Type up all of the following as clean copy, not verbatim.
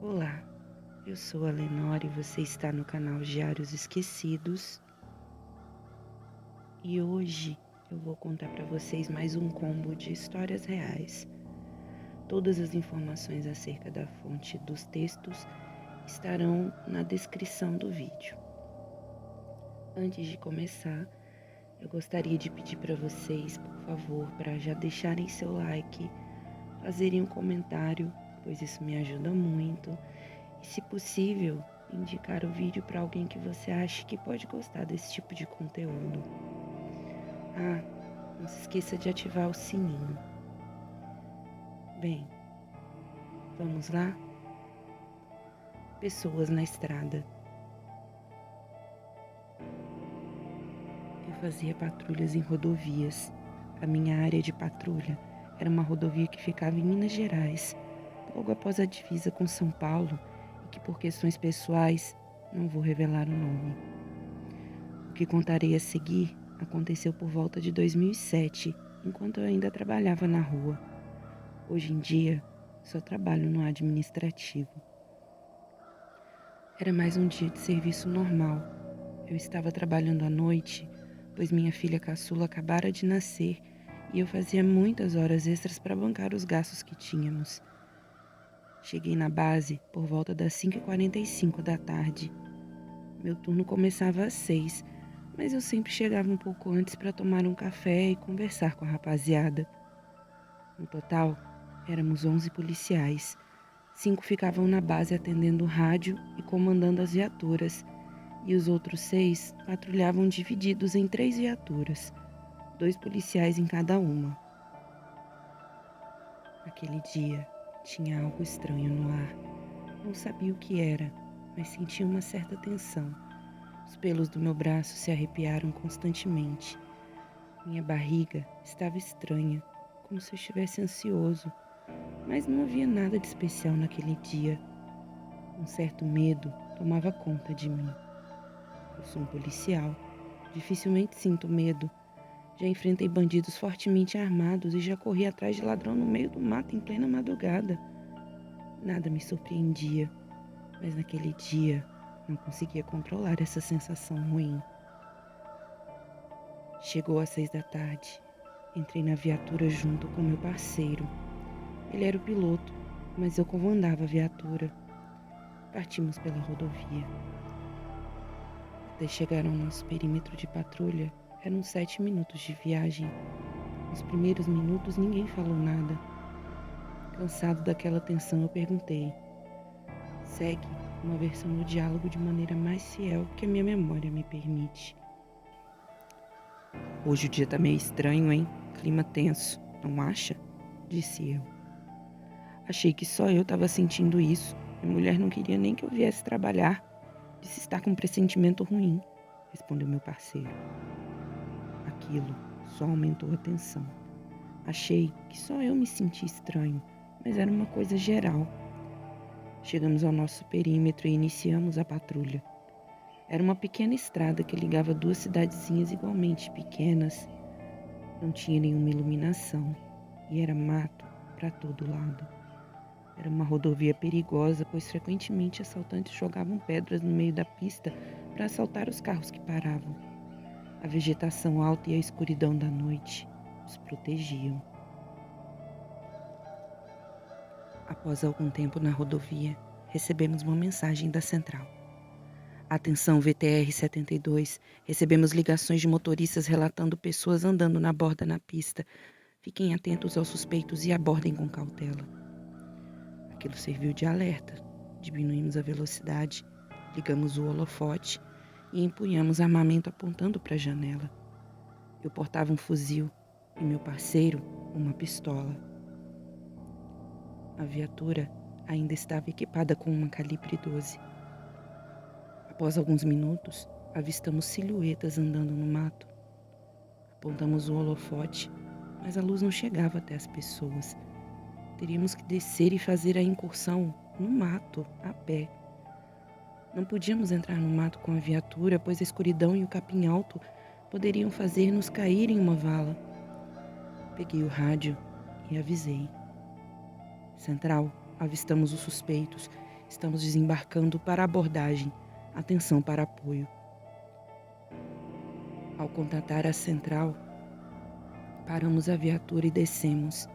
Olá, eu sou a Lenore e você está no canal Diários Esquecidos. E hoje eu vou contar para vocês mais um combo de histórias reais. Todas as informações acerca da fonte dos textos estarão na descrição do vídeo. Antes de começar, eu gostaria de pedir para vocês, por favor, para já deixarem seu like, fazerem um comentário, pois isso me ajuda muito. E, se possível, indicar o vídeo para alguém que você acha que pode gostar desse tipo de conteúdo. Ah, não se esqueça de ativar o sininho. Bem, vamos lá? Pessoas na estrada. Eu fazia patrulhas em rodovias. A minha área de patrulha era uma rodovia que ficava em Minas Gerais, logo após a divisa com São Paulo, e que, por questões pessoais, não vou revelar o nome. O que contarei a seguir aconteceu por volta de 2007, enquanto eu ainda trabalhava na rua. Hoje em dia, só trabalho no administrativo. Era mais um dia de serviço normal. Eu estava trabalhando à noite, pois minha filha caçula acabara de nascer e eu fazia muitas horas extras para bancar os gastos que tínhamos. Cheguei na base por volta das 5h45 da tarde. Meu turno começava às 6h, mas eu sempre chegava um pouco antes para tomar um café e conversar com a rapaziada. No total, éramos 11 policiais. 5 ficavam na base atendendo o rádio e comandando as viaturas, e os outros 6 patrulhavam divididos em 3 viaturas, 2 policiais em cada uma. Naquele dia, tinha algo estranho no ar. Não sabia o que era, mas sentia uma certa tensão. Os pelos do meu braço se arrepiaram constantemente. Minha barriga estava estranha, como se eu estivesse ansioso, mas não havia nada de especial naquele dia. Um certo medo tomava conta de mim. Eu sou um policial. Dificilmente sinto medo. Já enfrentei bandidos fortemente armados e já corri atrás de ladrão no meio do mato em plena madrugada. Nada me surpreendia, mas naquele dia não conseguia controlar essa sensação ruim. Chegou às 6 da tarde. Entrei na viatura junto com meu parceiro. Ele era o piloto, mas eu comandava a viatura. Partimos pela rodovia. Até chegar ao nosso perímetro de patrulha, eram 7 minutos de viagem. Nos primeiros minutos ninguém falou nada. Cansado daquela tensão, eu perguntei: "Segue uma versão do diálogo de maneira mais fiel que a minha memória me permite." "Hoje o dia tá meio estranho, hein? Clima tenso, não acha?" disse eu. "Achei que só eu estava sentindo isso. Minha mulher não queria nem que eu viesse trabalhar. Disse estar com um pressentimento ruim", respondeu meu parceiro. Aquilo só aumentou a tensão. Achei que só eu me senti estranho, mas era uma coisa geral. Chegamos ao nosso perímetro e iniciamos a patrulha. Era uma pequena estrada que ligava 2 cidadezinhas igualmente pequenas. Não tinha nenhuma iluminação e era mato para todo lado. Era uma rodovia perigosa, pois frequentemente assaltantes jogavam pedras no meio da pista para assaltar os carros que paravam. A vegetação alta e a escuridão da noite os protegiam. Após algum tempo na rodovia, recebemos uma mensagem da central. "Atenção VTR 72, recebemos ligações de motoristas relatando pessoas andando na borda na pista. Fiquem atentos aos suspeitos e abordem com cautela." Aquilo serviu de alerta. Diminuímos a velocidade, ligamos o holofote e empunhamos armamento apontando para a janela. Eu portava um fuzil e meu parceiro uma pistola. A viatura ainda estava equipada com uma calibre 12. Após alguns minutos, avistamos silhuetas andando no mato. Apontamos o holofote, mas a luz não chegava até as pessoas. Teríamos que descer e fazer a incursão no mato, a pé. Não podíamos entrar no mato com a viatura, pois a escuridão e o capim alto poderiam fazer-nos cair em uma vala. Peguei o rádio e avisei: "Central, avistamos os suspeitos. Estamos desembarcando para abordagem. Atenção para apoio. Ao contatar a central, paramos a viatura e descemos.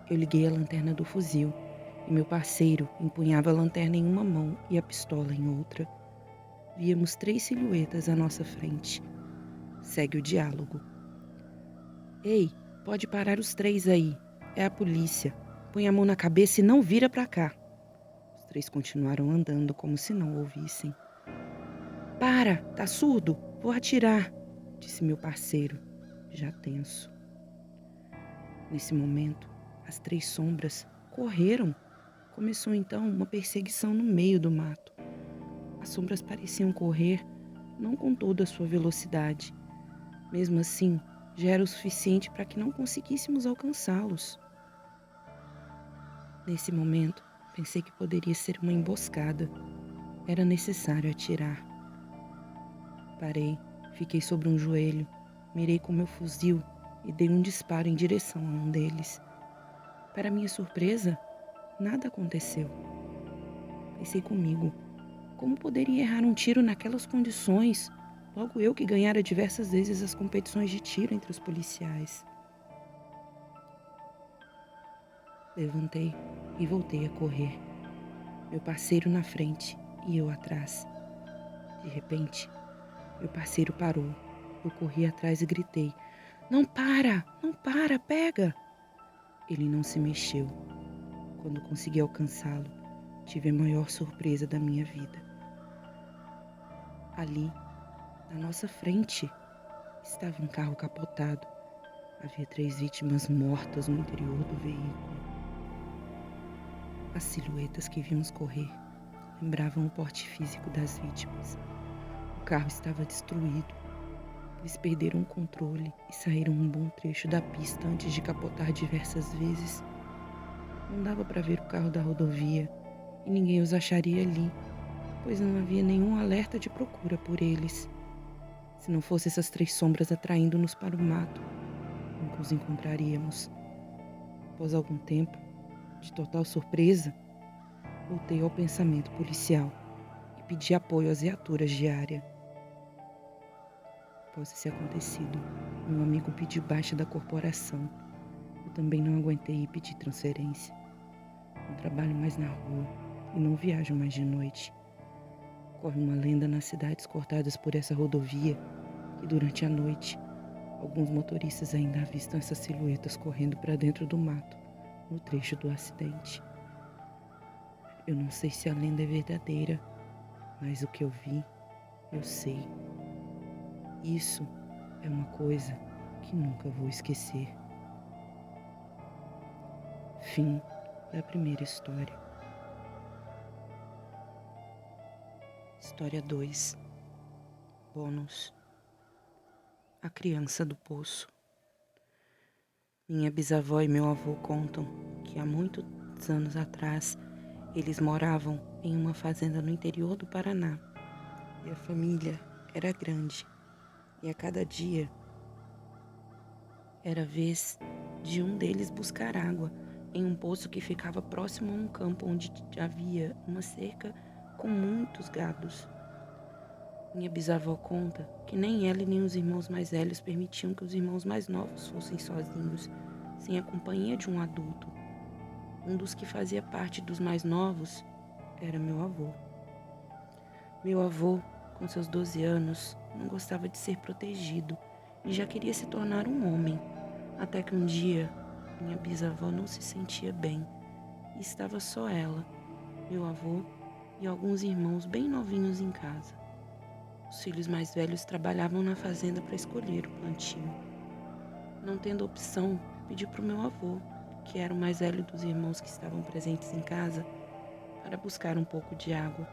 Eu liguei a lanterna do fuzil e meu parceiro empunhava a lanterna em uma mão e a pistola em outra. Víamos 3 silhuetas à nossa frente. Segue o diálogo. Ei, pode parar os 3 aí. É a polícia. Põe a mão na cabeça e não vira pra cá. Os 3 continuaram andando como se não ouvissem. Para, tá surdo? Vou atirar, disse meu parceiro, já tenso. Nesse momento, as 3 sombras correram. Começou então uma perseguição no meio do mato. As sombras pareciam correr, não com toda a sua velocidade. Mesmo assim, já era o suficiente para que não conseguíssemos alcançá-los. Nesse momento, pensei que poderia ser uma emboscada. Era necessário atirar. Parei, fiquei sobre um joelho, mirei com meu fuzil e dei um disparo em direção a um deles. Para minha surpresa, nada aconteceu. Pensei comigo, como poderia errar um tiro naquelas condições? Logo eu que ganhara diversas vezes as competições de tiro entre os policiais. Levantei e voltei a correr. Meu parceiro na frente e eu atrás. De repente, meu parceiro parou. Eu corri atrás e gritei: Não para! Não para! Pega! Ele não se mexeu. Quando consegui alcançá-lo, tive a maior surpresa da minha vida. Ali, na nossa frente, estava um carro capotado. Havia 3 vítimas mortas no interior do veículo. As silhuetas que vimos correr lembravam o porte físico das vítimas. O carro estava destruído. Eles perderam o controle e saíram um bom trecho da pista antes de capotar diversas vezes. Não dava para ver o carro da rodovia e ninguém os acharia ali, pois não havia nenhum alerta de procura por eles. Se não fossem essas 3 sombras atraindo-nos para o mato, nunca os encontraríamos. Após algum tempo, de total surpresa, voltei ao pensamento policial e pedi apoio às viaturas de área. Após esse acontecido, meu amigo pediu baixa da corporação. Eu também não aguentei e pedi transferência. Não trabalho mais na rua e não viajo mais de noite. Corre uma lenda nas cidades cortadas por essa rodovia que durante a noite, alguns motoristas ainda avistam essas silhuetas correndo para dentro do mato, no trecho do acidente. Eu não sei se a lenda é verdadeira, mas o que eu vi, eu sei. Isso é uma coisa que nunca vou esquecer. Fim da primeira história. História 2. Bônus. A criança do poço. Minha bisavó e meu avô contam que há muitos anos atrás eles moravam em uma fazenda no interior do Paraná. E a família era grande. E a cada dia era vez de um deles buscar água em um poço que ficava próximo a um campo onde havia uma cerca com muitos gados. Minha bisavó conta que nem ela e nem os irmãos mais velhos permitiam que os irmãos mais novos fossem sozinhos, sem a companhia de um adulto. Um dos que fazia parte dos mais novos era meu avô. Meu avô, com seus 12 anos, não gostava de ser protegido e já queria se tornar um homem, até que um dia minha bisavó não se sentia bem e estava só ela, meu avô e alguns irmãos bem novinhos em casa. Os filhos mais velhos trabalhavam na fazenda para escolher o plantio. Não tendo opção, pedi para o meu avô, que era o mais velho dos irmãos que estavam presentes em casa, para buscar um pouco de água.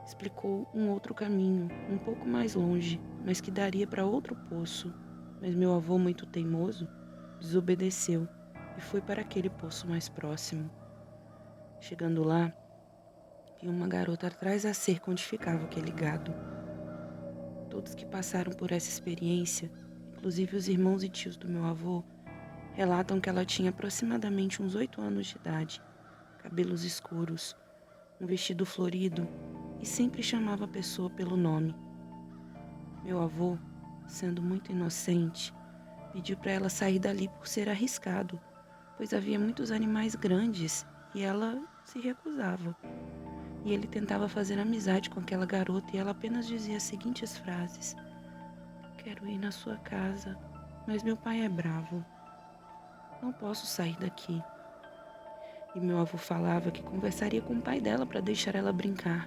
Explicou um outro caminho, um pouco mais longe, mas que daria para outro poço. Mas meu avô, muito teimoso, desobedeceu e foi para aquele poço mais próximo. Chegando lá, vi uma garota atrás da cerca onde ficava aquele gado. Todos que passaram por essa experiência, inclusive os irmãos e tios do meu avô, relatam que ela tinha aproximadamente uns 8 anos de idade, cabelos escuros, um vestido florido e sempre chamava a pessoa pelo nome. Meu avô, sendo muito inocente, pediu para ela sair dali por ser arriscado, pois havia muitos animais grandes e ela se recusava. E ele tentava fazer amizade com aquela garota e ela apenas dizia as seguintes frases: quero ir na sua casa, mas meu pai é bravo. Não posso sair daqui. E meu avô falava que conversaria com o pai dela para deixar ela brincar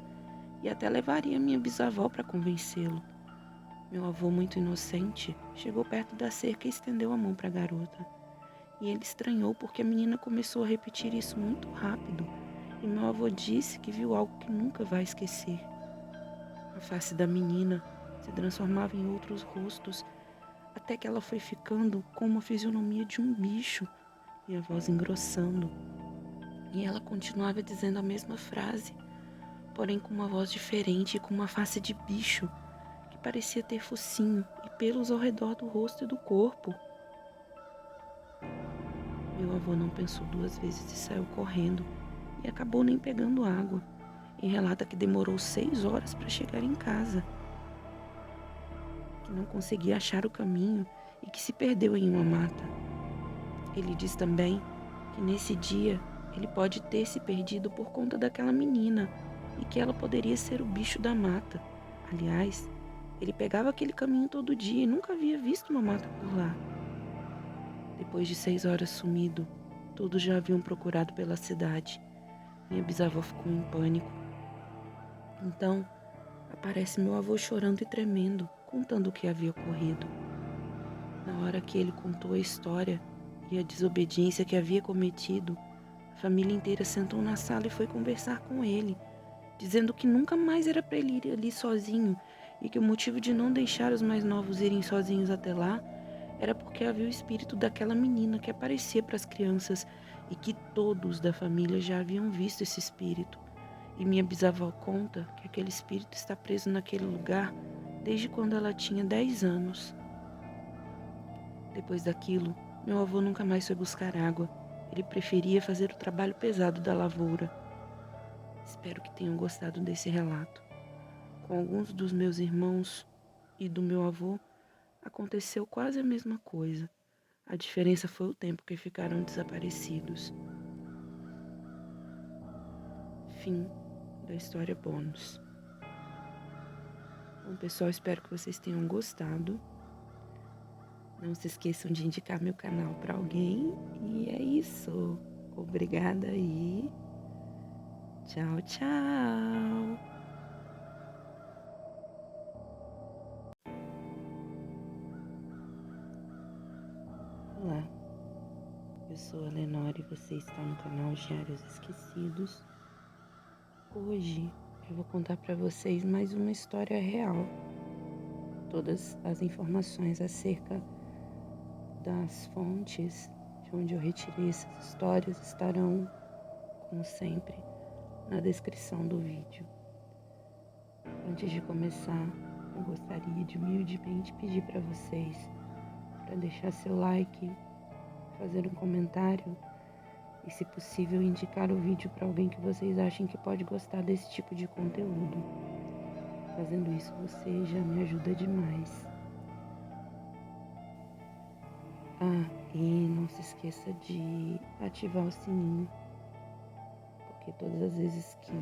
e até levaria minha bisavó para convencê-lo. Meu avô, muito inocente, chegou perto da cerca e estendeu a mão para a garota. E ele estranhou porque a menina começou a repetir isso muito rápido. E meu avô disse que viu algo que nunca vai esquecer. A face da menina se transformava em outros rostos, até que ela foi ficando com uma fisionomia de um bicho e a voz engrossando. E ela continuava dizendo a mesma frase, porém com uma voz diferente e com uma face de bicho, que parecia ter focinho e pelos ao redor do rosto e do corpo. Meu avô não pensou duas vezes e saiu correndo, e acabou nem pegando água, e relata que demorou 6 horas para chegar em casa, que não conseguia achar o caminho e que se perdeu em uma mata. Ele diz também que nesse dia ele pode ter se perdido por conta daquela menina e que ela poderia ser o bicho da mata. Aliás, ele pegava aquele caminho todo dia e nunca havia visto uma mata por lá. Depois de 6 horas sumido, todos já haviam procurado pela cidade. Minha bisavó ficou em pânico. Então, aparece meu avô chorando e tremendo, contando o que havia ocorrido. Na hora que ele contou a história e a desobediência que havia cometido, a família inteira sentou na sala e foi conversar com ele, dizendo que nunca mais era para ele ir ali sozinho e que o motivo de não deixar os mais novos irem sozinhos até lá era porque havia o espírito daquela menina que aparecia para as crianças e que todos da família já haviam visto esse espírito. E minha bisavó conta que aquele espírito está preso naquele lugar desde quando ela tinha 10 anos. Depois daquilo, meu avô nunca mais foi buscar água. Ele preferia fazer o trabalho pesado da lavoura. Espero que tenham gostado desse relato. Com alguns dos meus irmãos e do meu avô, aconteceu quase a mesma coisa. A diferença foi o tempo que ficaram desaparecidos. Fim da história bônus. Bom, pessoal, espero que vocês tenham gostado. Não se esqueçam de indicar meu canal para alguém. E é isso. Obrigada e tchau, tchau. Olá, eu sou a Lenore e você está no canal Diários Esquecidos. Hoje eu vou contar para vocês mais uma história real. Todas as informações acerca das fontes de onde eu retirei essas histórias estarão, como sempre, na descrição do vídeo. Antes de começar, eu gostaria de humildemente pedir para vocês para deixar seu like, fazer um comentário e, se possível, indicar o vídeo para alguém que vocês achem que pode gostar desse tipo de conteúdo. Fazendo isso, você já me ajuda demais. Ah, e não se esqueça de ativar o sininho, porque todas as vezes que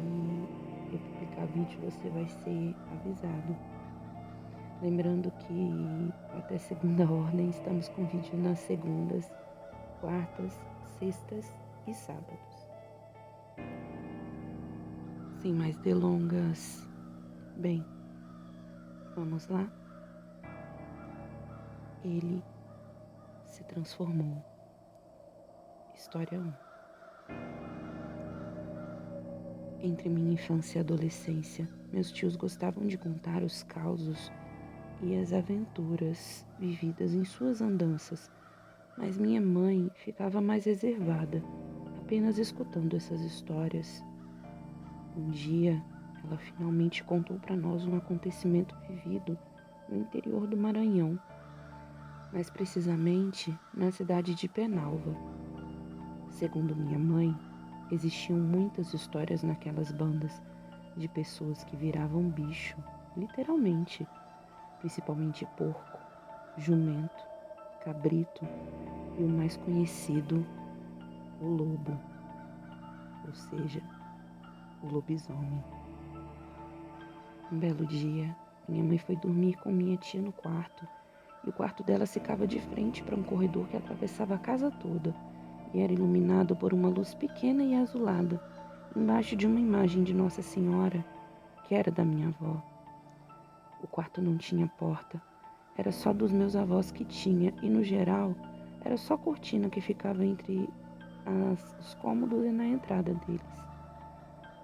eu publicar vídeo você vai ser avisado. Lembrando que até segunda ordem estamos com vídeo nas segundas, quartas, sextas e sábados. Sem mais delongas, bem, vamos lá? Ele se transformou. História 1. Entre minha infância e adolescência, meus tios gostavam de contar os causos e as aventuras vividas em suas andanças, mas minha mãe ficava mais reservada, apenas escutando essas histórias. Um dia, ela finalmente contou para nós um acontecimento vivido no interior do Maranhão, mais precisamente na cidade de Penalva. Segundo minha mãe, Existiam muitas histórias naquelas bandas de pessoas que viravam bicho, literalmente, principalmente porco, jumento, cabrito e o mais conhecido, o lobo, ou seja, o lobisomem. Um belo dia, minha mãe foi dormir com minha tia no quarto, e o quarto dela ficava de frente para um corredor que atravessava a casa toda e era iluminado por uma luz pequena e azulada, embaixo de uma imagem de Nossa Senhora, que era da minha avó. O quarto não tinha porta, era só dos meus avós que tinha, e no geral, era só cortina que ficava entre os cômodos e na entrada deles.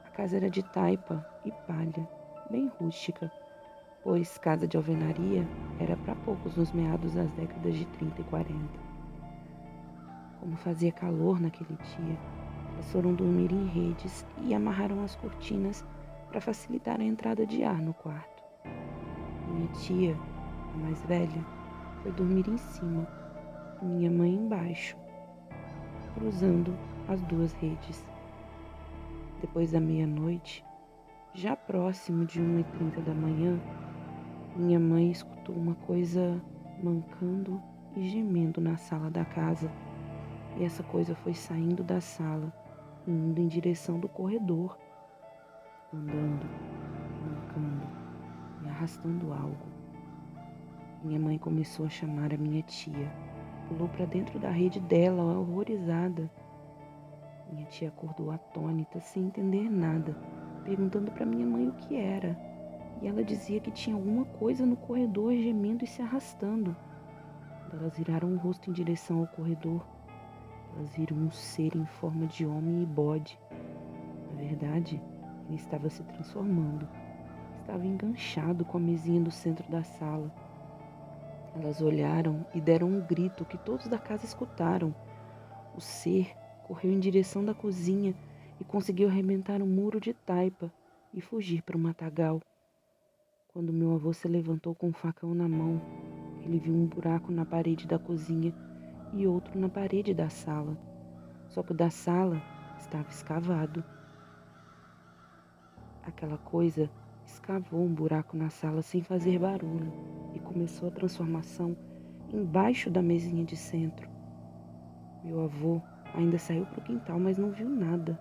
A casa era de taipa e palha, bem rústica, pois casa de alvenaria era para poucos nos meados das décadas de 30 e 40. Como fazia calor naquele dia, elas foram dormir em redes e amarraram as cortinas para facilitar a entrada de ar no quarto. Minha tia, a mais velha, foi dormir em cima e minha mãe embaixo, cruzando as duas redes. Depois da meia-noite, já próximo de 1h30 da manhã, minha mãe escutou uma coisa mancando e gemendo na sala da casa. E essa coisa foi saindo da sala e indo em direção do corredor, andando, mancando e arrastando algo. Minha mãe começou a chamar a minha tia. Pulou para dentro da rede dela, horrorizada. Minha tia acordou atônita, sem entender nada, perguntando para minha mãe o que era. E ela dizia que tinha alguma coisa no corredor gemendo e se arrastando. Quando elas viraram o rosto em direção ao corredor, elas viram um ser em forma de homem e bode. Na verdade, ele estava se transformando. Estava enganchado com a mesinha do centro da sala. Elas olharam e deram um grito que todos da casa escutaram. O ser correu em direção da cozinha e conseguiu arrebentar um muro de taipa e fugir para o matagal. Quando meu avô se levantou com um facão na mão, ele viu um buraco na parede da cozinha e outro na parede da sala. Só que o da sala estava escavado. Aquela coisa escavou um buraco na sala sem fazer barulho e começou a transformação embaixo da mesinha de centro. Meu avô ainda saiu para o quintal, mas não viu nada,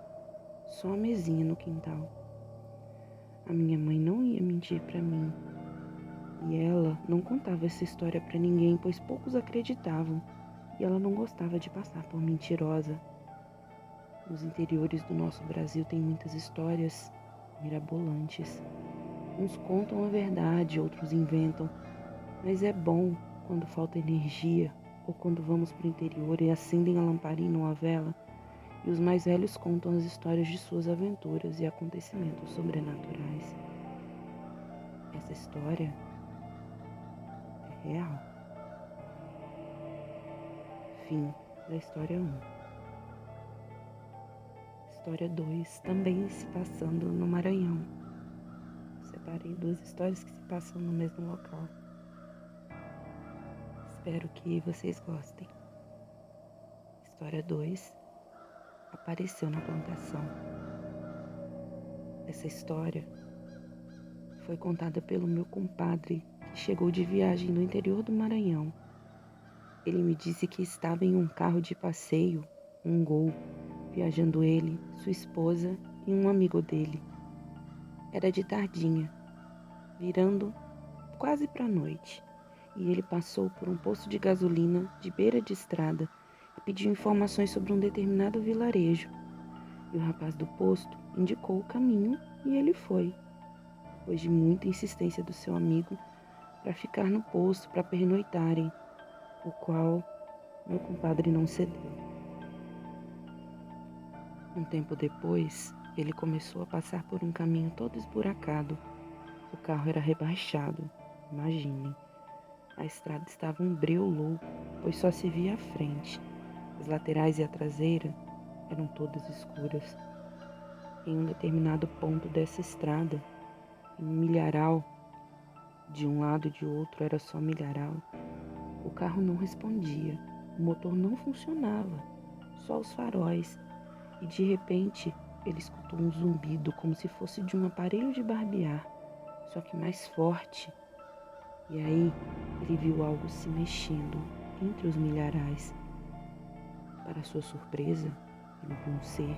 só a mesinha no quintal. A minha mãe não ia mentir para mim e ela não contava essa história para ninguém, pois poucos acreditavam e ela não gostava de passar por mentirosa. Nos interiores do nosso Brasil tem muitas histórias mirabolantes. Uns contam a verdade, outros inventam, mas é bom quando falta energia ou quando vamos para o interior e acendem a lamparina ou a vela e os mais velhos contam as histórias de suas aventuras e acontecimentos sobrenaturais. Essa história é real. Fim da história 1. História 2, também se passando no Maranhão. Separei duas histórias que se passam no mesmo local. Espero que vocês gostem. História 2, apareceu na plantação. Essa história foi contada pelo meu compadre, que chegou de viagem no interior do Maranhão. Ele me disse que estava em um carro de passeio, um Gol, viajando ele, sua esposa e um amigo dele. Era de tardinha, virando quase para a noite, e ele passou por um posto de gasolina de beira de estrada e pediu informações sobre um determinado vilarejo. E o rapaz do posto indicou o caminho e ele foi, depois de muita insistência do seu amigo, para ficar no posto para pernoitarem, o qual meu compadre não cedeu. Um tempo depois, ele começou a passar por um caminho todo esburacado. O carro era rebaixado, imaginem. A estrada estava um breu louco, pois só se via a frente. As laterais e a traseira eram todas escuras. Em um determinado ponto dessa estrada, em um milharal, de um lado e de outro era só milharal, o carro não respondia, o motor não funcionava, só os faróis, e de repente ele escutou um zumbido como se fosse de um aparelho de barbear, só que mais forte. E aí ele viu algo se mexendo entre os milharais. Para sua surpresa, ele viu um ser,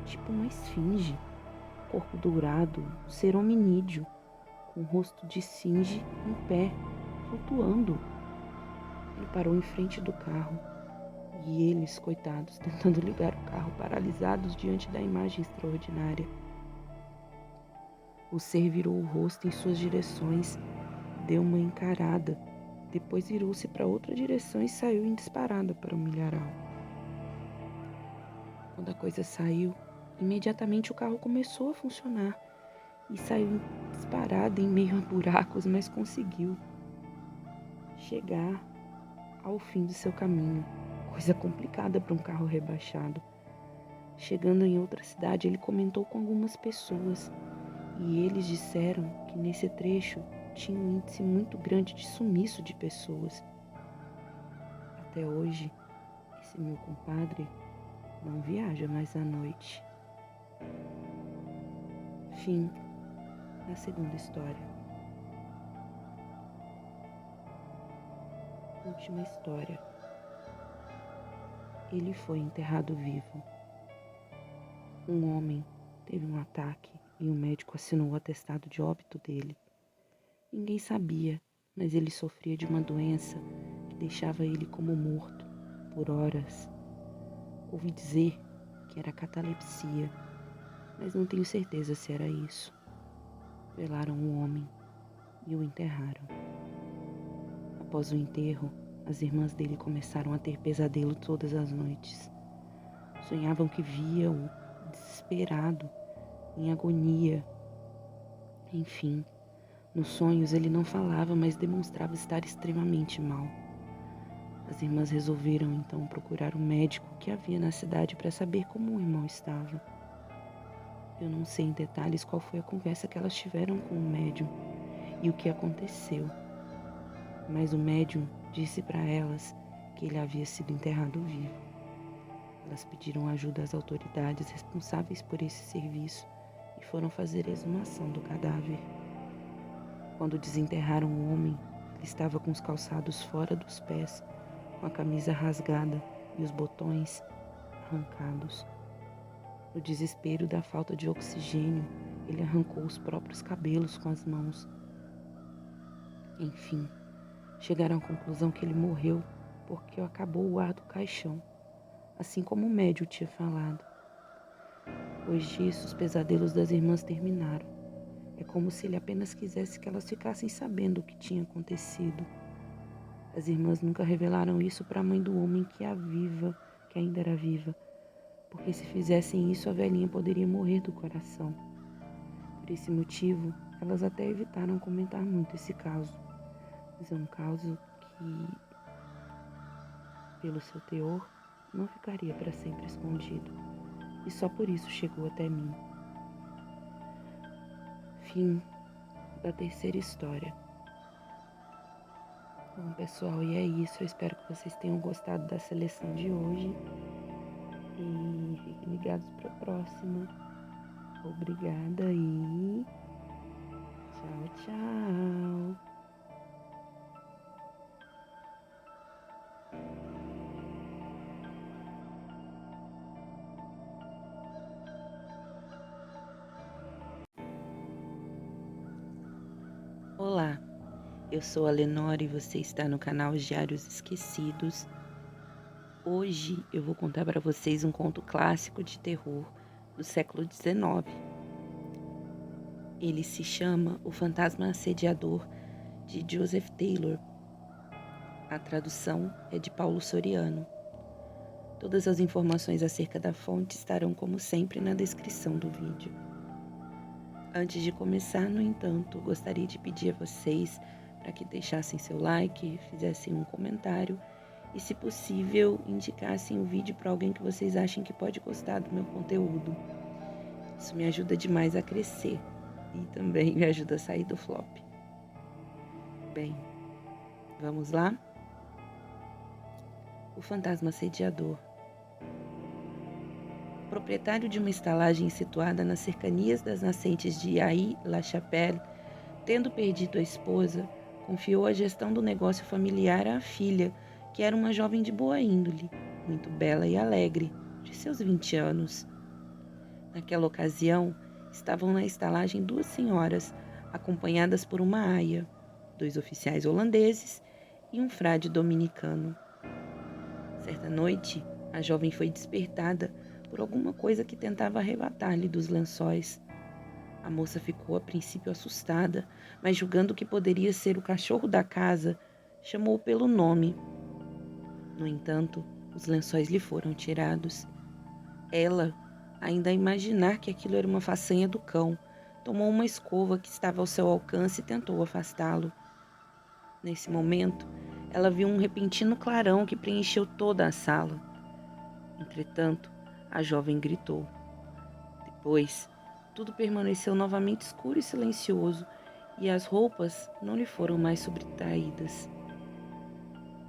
tipo uma esfinge, corpo dourado, um ser hominídeo, com o rosto de esfinge em pé, flutuando. Ele parou em frente do carro e eles, coitados, tentando ligar o carro, paralisados diante da imagem extraordinária. O ser virou o rosto em suas direções, deu uma encarada, depois virou-se para outra direção e saiu em disparada para o milharal. Quando a coisa saiu, imediatamente o carro começou a funcionar e saiu disparada em meio a buracos, mas conseguiu chegar ao fim do seu caminho. Coisa complicada para um carro rebaixado. Chegando em outra cidade, ele comentou com algumas pessoas e eles disseram que nesse trecho tinha um índice muito grande de sumiço de pessoas. Até hoje, esse meu compadre não viaja mais à noite. Fim da segunda história. Última história. Ele foi enterrado vivo. Um homem teve um ataque e o médico assinou o atestado de óbito dele. Ninguém sabia, mas ele sofria de uma doença que deixava ele como morto por horas. Ouvi dizer que era catalepsia, mas não tenho certeza se era isso. Velaram o homem e o enterraram. Após o enterro, as irmãs dele começaram a ter pesadelo todas as noites. Sonhavam que viam-o desesperado, em agonia. Enfim, nos sonhos ele não falava, mas demonstrava estar extremamente mal. As irmãs resolveram então procurar um médico que havia na cidade para saber como o irmão estava. Eu não sei em detalhes qual foi a conversa que elas tiveram com o médium e o que aconteceu, mas o médium disse para elas que ele havia sido enterrado vivo. Elas pediram ajuda às autoridades responsáveis por esse serviço e foram fazer a exumação do cadáver. Quando desenterraram o homem, ele estava com os calçados fora dos pés, com a camisa rasgada e os botões arrancados. No desespero da falta de oxigênio, ele arrancou os próprios cabelos com as mãos. Enfim, chegaram à conclusão que ele morreu porque acabou o ar do caixão, assim como o médium tinha falado. Depois disso, os pesadelos das irmãs terminaram. É como se ele apenas quisesse que elas ficassem sabendo o que tinha acontecido. As irmãs nunca revelaram isso para a mãe do homem que ainda era viva, porque se fizessem isso, a velhinha poderia morrer do coração. Por esse motivo, elas até evitaram comentar muito esse caso. Mas é um caso que, pelo seu teor, não ficaria para sempre escondido. E só por isso chegou até mim. Fim da terceira história. Bom, pessoal, e é isso. Eu espero que vocês tenham gostado da seleção de hoje. E fiquem ligados para a próxima. Obrigada e tchau, tchau. Olá, eu sou a Lenore e você está no canal Diários Esquecidos. Hoje eu vou contar para vocês um conto clássico de terror do século XIX. Ele se chama O Fantasma Assediador, de Joseph Taylor. A tradução é de Paulo Soriano. Todas as informações acerca da fonte estarão, como sempre, na descrição do vídeo. Antes de começar, no entanto, gostaria de pedir a vocês para que deixassem seu like, fizessem um comentário e, se possível, indicassem o vídeo para alguém que vocês achem que pode gostar do meu conteúdo. Isso me ajuda demais a crescer e também me ajuda a sair do flop. Bem, vamos lá? O Fantasma Assediador. proprietário de uma estalagem situada nas cercanias das nascentes de Aix-la-Chapelle, tendo perdido a esposa, confiou a gestão do negócio familiar à filha, que era uma jovem de boa índole, muito bela e alegre, de seus 20 anos. Naquela ocasião, estavam na estalagem duas senhoras, acompanhadas por uma aia, dois oficiais holandeses e um frade dominicano. Certa noite, a jovem foi despertada por alguma coisa que tentava arrebatar-lhe dos lençóis. A moça ficou a princípio assustada, mas julgando que poderia ser o cachorro da casa, chamou-o pelo nome. No entanto, os lençóis lhe foram tirados. Ela, ainda a imaginar que aquilo era uma façanha do cão, tomou uma escova que estava ao seu alcance e tentou afastá-lo. Nesse momento, ela viu um repentino clarão que preencheu toda a sala. Entretanto, a jovem gritou. Depois, tudo permaneceu novamente escuro e silencioso, e as roupas não lhe foram mais subtraídas.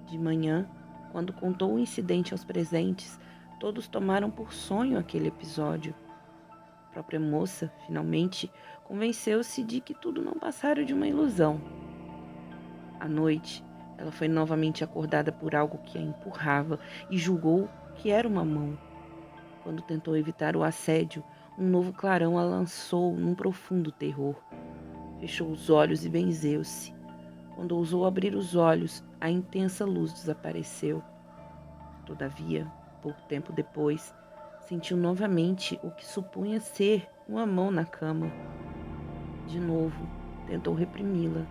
De manhã, quando contou o incidente aos presentes, todos tomaram por sonho aquele episódio. A própria moça, finalmente, convenceu-se de que tudo não passara de uma ilusão. À noite, ela foi novamente acordada por algo que a empurrava e julgou que era uma mão. Quando tentou evitar o assédio, um novo clarão a lançou num profundo terror. Fechou os olhos e benzeu-se. Quando ousou abrir os olhos, a intensa luz desapareceu. Todavia, pouco tempo depois, sentiu novamente o que supunha ser uma mão na cama. De novo, tentou reprimi-la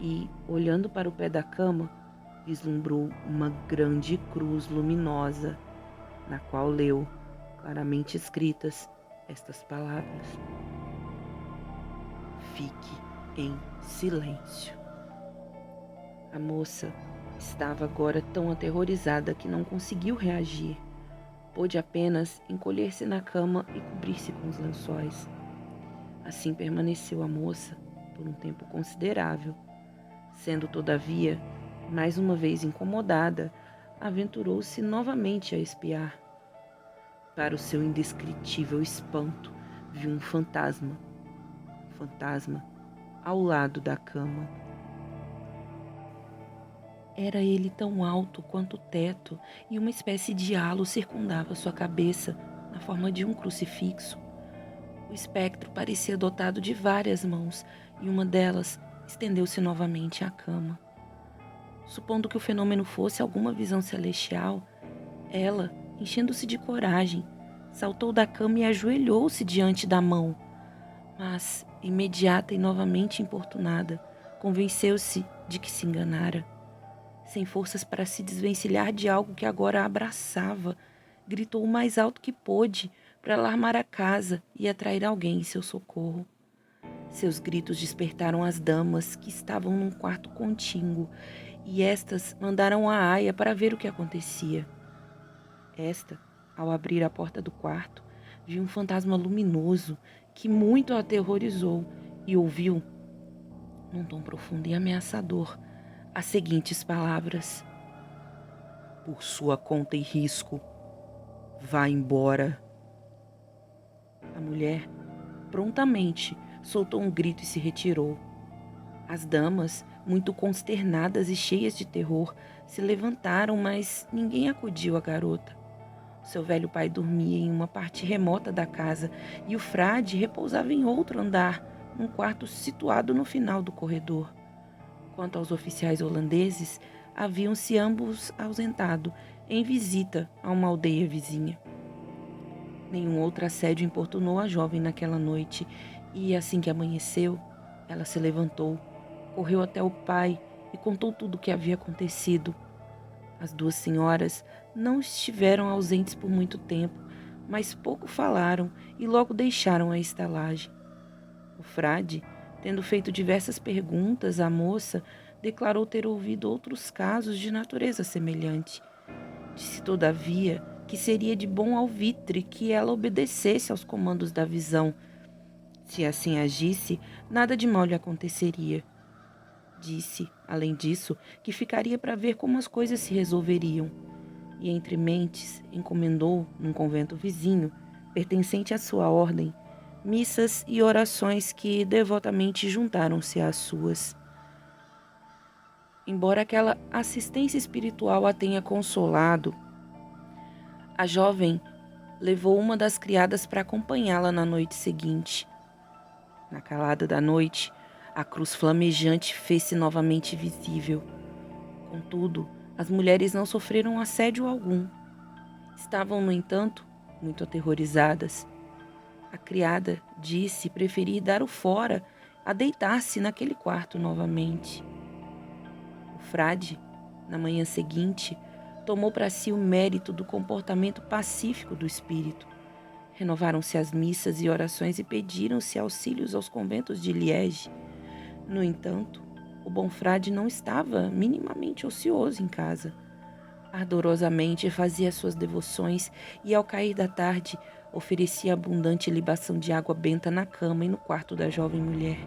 e, olhando para o pé da cama, vislumbrou uma grande cruz luminosa, na qual leu, claramente escritas, estas palavras: Fique em silêncio. A moça estava agora tão aterrorizada que não conseguiu reagir. Pôde apenas encolher-se na cama e cobrir-se com os lençóis. Assim permaneceu a moça por um tempo considerável. Sendo, todavia, mais uma vez incomodada, aventurou-se novamente a espiar. Para o seu indescritível espanto, viu um fantasma. Um fantasma ao lado da cama. Era ele tão alto quanto o teto, e uma espécie de halo circundava sua cabeça, na forma de um crucifixo. O espectro parecia dotado de várias mãos, e uma delas estendeu-se novamente à cama. Supondo que o fenômeno fosse alguma visão celestial, ela, enchendo-se de coragem, saltou da cama e ajoelhou-se diante da mão. Mas, imediata e novamente importunada, convenceu-se de que se enganara. Sem forças para se desvencilhar de algo que agora a abraçava, gritou o mais alto que pôde para alarmar a casa e atrair alguém em seu socorro. Seus gritos despertaram as damas que estavam num quarto contíguo, e estas mandaram a aia para ver o que acontecia. Esta, ao abrir a porta do quarto, viu um fantasma luminoso que muito a aterrorizou e ouviu, num tom profundo e ameaçador, as seguintes palavras: Por sua conta e risco, vá embora. A mulher, prontamente, soltou um grito e se retirou. As damas, muito consternadas e cheias de terror, se levantaram, mas ninguém acudiu à garota. Seu velho pai dormia em uma parte remota da casa e o frade repousava em outro andar, num quarto situado no final do corredor. Quanto aos oficiais holandeses, haviam-se ambos ausentado em visita a uma aldeia vizinha. Nenhum outro assédio importunou a jovem naquela noite e, assim que amanheceu, ela se levantou, correu até o pai e contou tudo o que havia acontecido. As duas senhoras não estiveram ausentes por muito tempo, mas pouco falaram e logo deixaram a estalagem. O frade, tendo feito diversas perguntas à moça, declarou ter ouvido outros casos de natureza semelhante. Disse, todavia, que seria de bom alvitre que ela obedecesse aos comandos da visão. Se assim agisse, nada de mal lhe aconteceria. Disse, além disso, que ficaria para ver como as coisas se resolveriam. E entre mentes, encomendou, num convento vizinho, pertencente à sua ordem, missas e orações que devotamente juntaram-se às suas. Embora aquela assistência espiritual a tenha consolado, a jovem levou uma das criadas para acompanhá-la na noite seguinte. Na calada da noite, a cruz flamejante fez-se novamente visível. Contudo, as mulheres não sofreram assédio algum. Estavam, no entanto, muito aterrorizadas. A criada disse preferir dar o fora a deitar-se naquele quarto novamente. O frade, na manhã seguinte, tomou para si o mérito do comportamento pacífico do espírito. Renovaram-se as missas e orações e pediram-se auxílios aos conventos de Liege. No entanto, o bom frade não estava minimamente ocioso em casa. Ardorosamente fazia suas devoções e, ao cair da tarde, oferecia abundante libação de água benta na cama e no quarto da jovem mulher.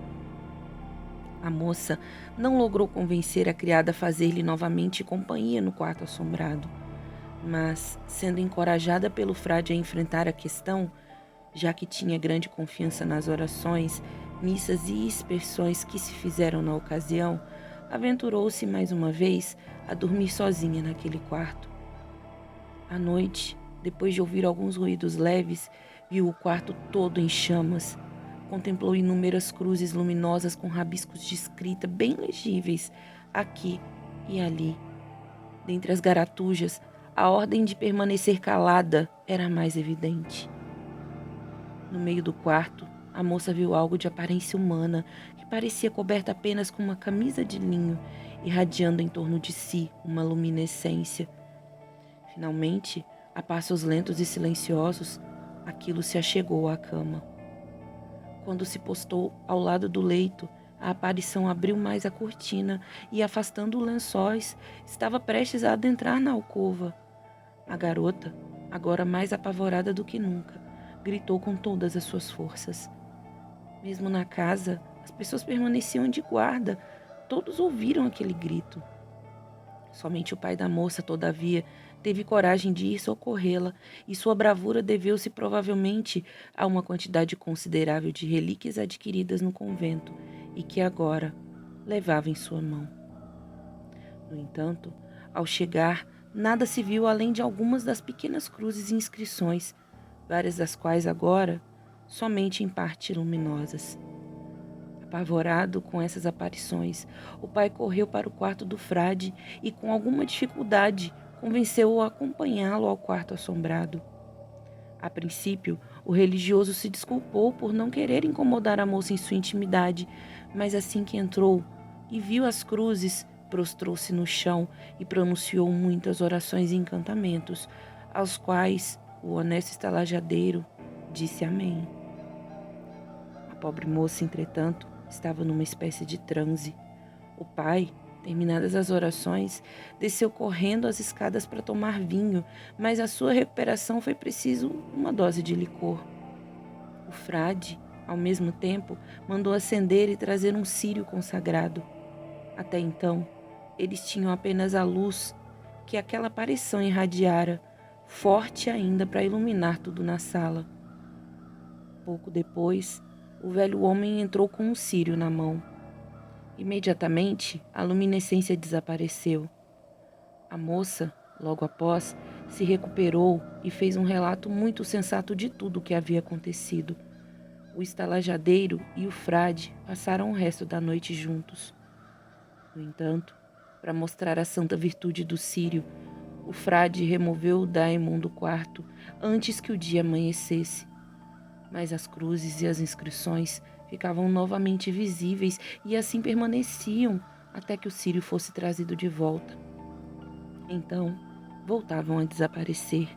A moça não logrou convencer a criada a fazer-lhe novamente companhia no quarto assombrado, mas, sendo encorajada pelo frade a enfrentar a questão, já que tinha grande confiança nas orações, missas e expressões que se fizeram na ocasião, aventurou-se mais uma vez a dormir sozinha naquele quarto. À noite, depois de ouvir alguns ruídos leves, viu o quarto todo em chamas. Contemplou inúmeras cruzes luminosas com rabiscos de escrita bem legíveis, aqui e ali. Dentre as garatujas, a ordem de permanecer calada era a mais evidente. No meio do quarto, a moça viu algo de aparência humana, que parecia coberta apenas com uma camisa de linho, irradiando em torno de si uma luminescência. Finalmente, a passos lentos e silenciosos, aquilo se achegou à cama. Quando se postou ao lado do leito, a aparição abriu mais a cortina e, afastando os lençóis, estava prestes a adentrar na alcova. A garota, agora mais apavorada do que nunca, gritou com todas as suas forças. Mesmo na casa, as pessoas permaneciam de guarda. Todos ouviram aquele grito. Somente o pai da moça, todavia, teve coragem de ir socorrê-la, e sua bravura deveu-se provavelmente a uma quantidade considerável de relíquias adquiridas no convento e que agora levava em sua mão. No entanto, ao chegar, nada se viu além de algumas das pequenas cruzes e inscrições, várias das quais agora somente em parte luminosas. Apavorado com essas aparições, o pai correu para o quarto do frade e, com alguma dificuldade, convenceu-o a acompanhá-lo ao quarto assombrado. A princípio, o religioso se desculpou por não querer incomodar a moça em sua intimidade, mas assim que entrou e viu as cruzes, prostrou-se no chão e pronunciou muitas orações e encantamentos, aos quais o honesto estalajadeiro disse amém. A pobre moça, entretanto, estava numa espécie de transe. O pai, terminadas as orações, desceu correndo as escadas para tomar vinho, mas à sua recuperação foi preciso uma dose de licor. O frade, ao mesmo tempo, mandou acender e trazer um círio consagrado. Até então, eles tinham apenas a luz que aquela aparição irradiara, forte ainda para iluminar tudo na sala. Pouco depois, o velho homem entrou com um círio na mão. Imediatamente, a luminescência desapareceu. A moça, logo após, se recuperou e fez um relato muito sensato de tudo o que havia acontecido. O estalajadeiro e o frade passaram o resto da noite juntos. No entanto, para mostrar a santa virtude do círio, o frade removeu o daimon do quarto antes que o dia amanhecesse. Mas as cruzes e as inscrições ficavam novamente visíveis e assim permaneciam até que o círio fosse trazido de volta. Então, voltavam a desaparecer.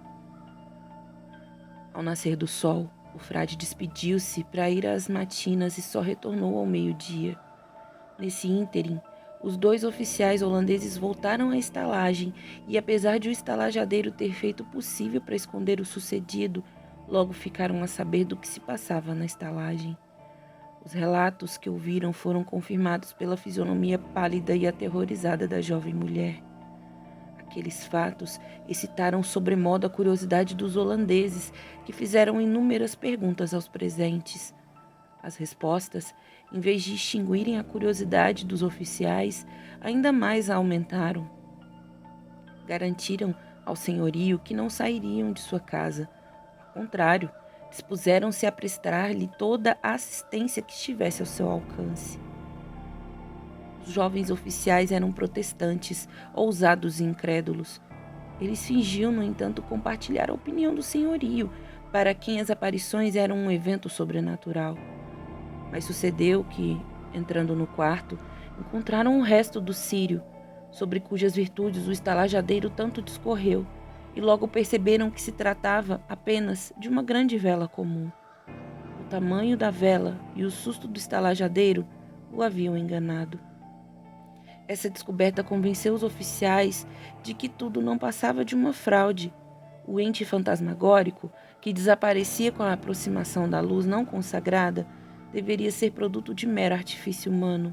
Ao nascer do sol, o frade despediu-se para ir às matinas e só retornou ao meio-dia. Nesse ínterim, os dois oficiais holandeses voltaram à estalagem e, apesar de o estalajadeiro ter feito o possível para esconder o sucedido, logo ficaram a saber do que se passava na estalagem. Os relatos que ouviram foram confirmados pela fisionomia pálida e aterrorizada da jovem mulher. Aqueles fatos excitaram sobremodo a curiosidade dos holandeses, que fizeram inúmeras perguntas aos presentes. As respostas, em vez de extinguirem a curiosidade dos oficiais, ainda mais a aumentaram. Garantiram ao senhorio que não sairiam de sua casa. Ao contrário, dispuseram-se a prestar-lhe toda a assistência que estivesse ao seu alcance. Os jovens oficiais eram protestantes, ousados e incrédulos. Eles fingiam, no entanto, compartilhar a opinião do senhorio, para quem as aparições eram um evento sobrenatural. Mas sucedeu que, entrando no quarto, encontraram o resto do círio, sobre cujas virtudes o estalajadeiro tanto discorreu, e logo perceberam que se tratava apenas de uma grande vela comum. O tamanho da vela e o susto do estalajadeiro o haviam enganado. Essa descoberta convenceu os oficiais de que tudo não passava de uma fraude. O ente fantasmagórico, que desaparecia com a aproximação da luz não consagrada, deveria ser produto de mero artifício humano.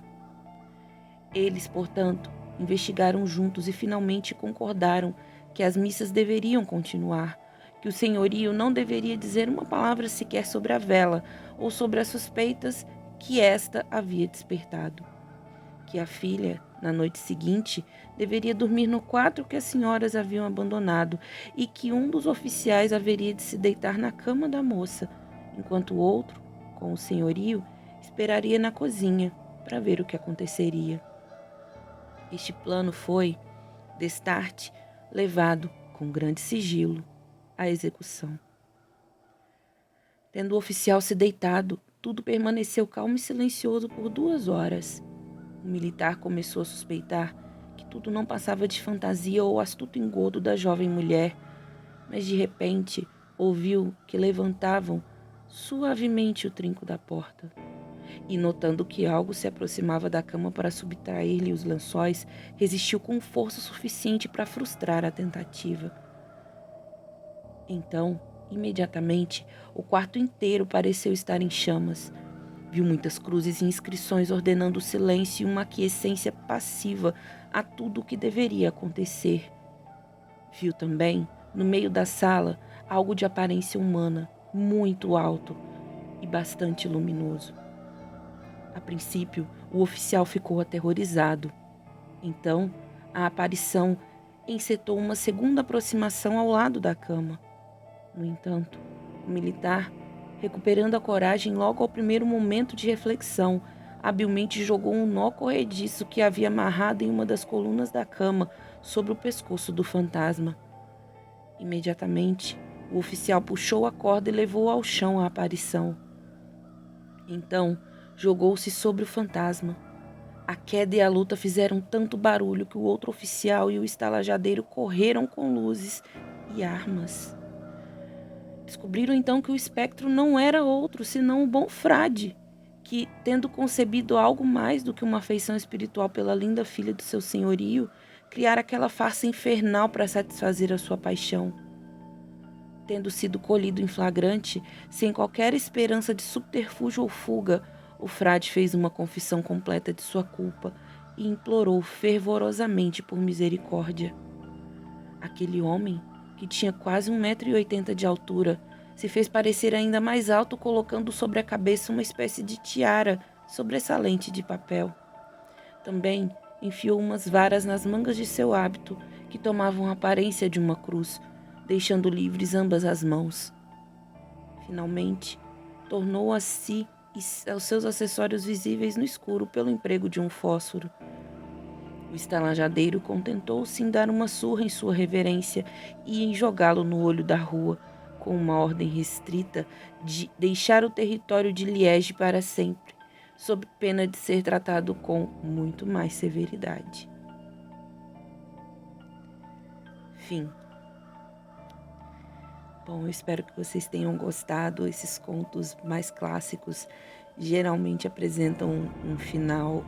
Eles, portanto, investigaram juntos e finalmente concordaram que as missas deveriam continuar, que o senhorio não deveria dizer uma palavra sequer sobre a vela ou sobre as suspeitas que esta havia despertado. Que a filha, na noite seguinte, deveria dormir no quarto que as senhoras haviam abandonado e que um dos oficiais haveria de se deitar na cama da moça, enquanto o outro, com o senhorio, esperaria na cozinha para ver o que aconteceria. Este plano foi, destarte, levado, com grande sigilo, à execução. Tendo o oficial se deitado, tudo permaneceu calmo e silencioso por 2 horas. O militar começou a suspeitar que tudo não passava de fantasia ou astuto engodo da jovem mulher, mas de repente ouviu que levantavam suavemente o trinco da porta. E notando que algo se aproximava da cama para subtrair-lhe os lençóis, resistiu com força suficiente para frustrar a tentativa. Então, imediatamente, o quarto inteiro pareceu estar em chamas. Viu muitas cruzes e inscrições ordenando o silêncio e uma aquiescência passiva a tudo o que deveria acontecer. Viu também, no meio da sala, algo de aparência humana, muito alto e bastante luminoso. A princípio, o oficial ficou aterrorizado. Então, a aparição encetou uma segunda aproximação ao lado da cama. No entanto, o militar, recuperando a coragem logo ao primeiro momento de reflexão, habilmente jogou um nó corrediço que havia amarrado em uma das colunas da cama sobre o pescoço do fantasma. Imediatamente, o oficial puxou a corda e levou ao chão a aparição. Então, jogou-se sobre o fantasma. A queda e a luta fizeram tanto barulho que o outro oficial e o estalajadeiro correram com luzes e armas. Descobriram então que o espectro não era outro senão o bom frade, que, tendo concebido algo mais do que uma afeição espiritual pela linda filha do seu senhorio, criara aquela farsa infernal para satisfazer a sua paixão. Tendo sido colhido em flagrante, sem qualquer esperança de subterfúgio ou fuga, o frade fez uma confissão completa de sua culpa e implorou fervorosamente por misericórdia. Aquele homem, que tinha quase 1,80 m de altura, se fez parecer ainda mais alto colocando sobre a cabeça uma espécie de tiara sobressalente de papel. Também enfiou umas varas nas mangas de seu hábito, que tomavam a aparência de uma cruz, deixando livres ambas as mãos. Finalmente, tornou a si e aos seus acessórios visíveis no escuro pelo emprego de um fósforo. O estalajadeiro contentou-se em dar uma surra em sua reverência e em jogá-lo no olho da rua, com uma ordem restrita de deixar o território de Liege para sempre, sob pena de ser tratado com muito mais severidade. Fim. Bom, eu espero que vocês tenham gostado. Esses contos mais clássicos geralmente apresentam um final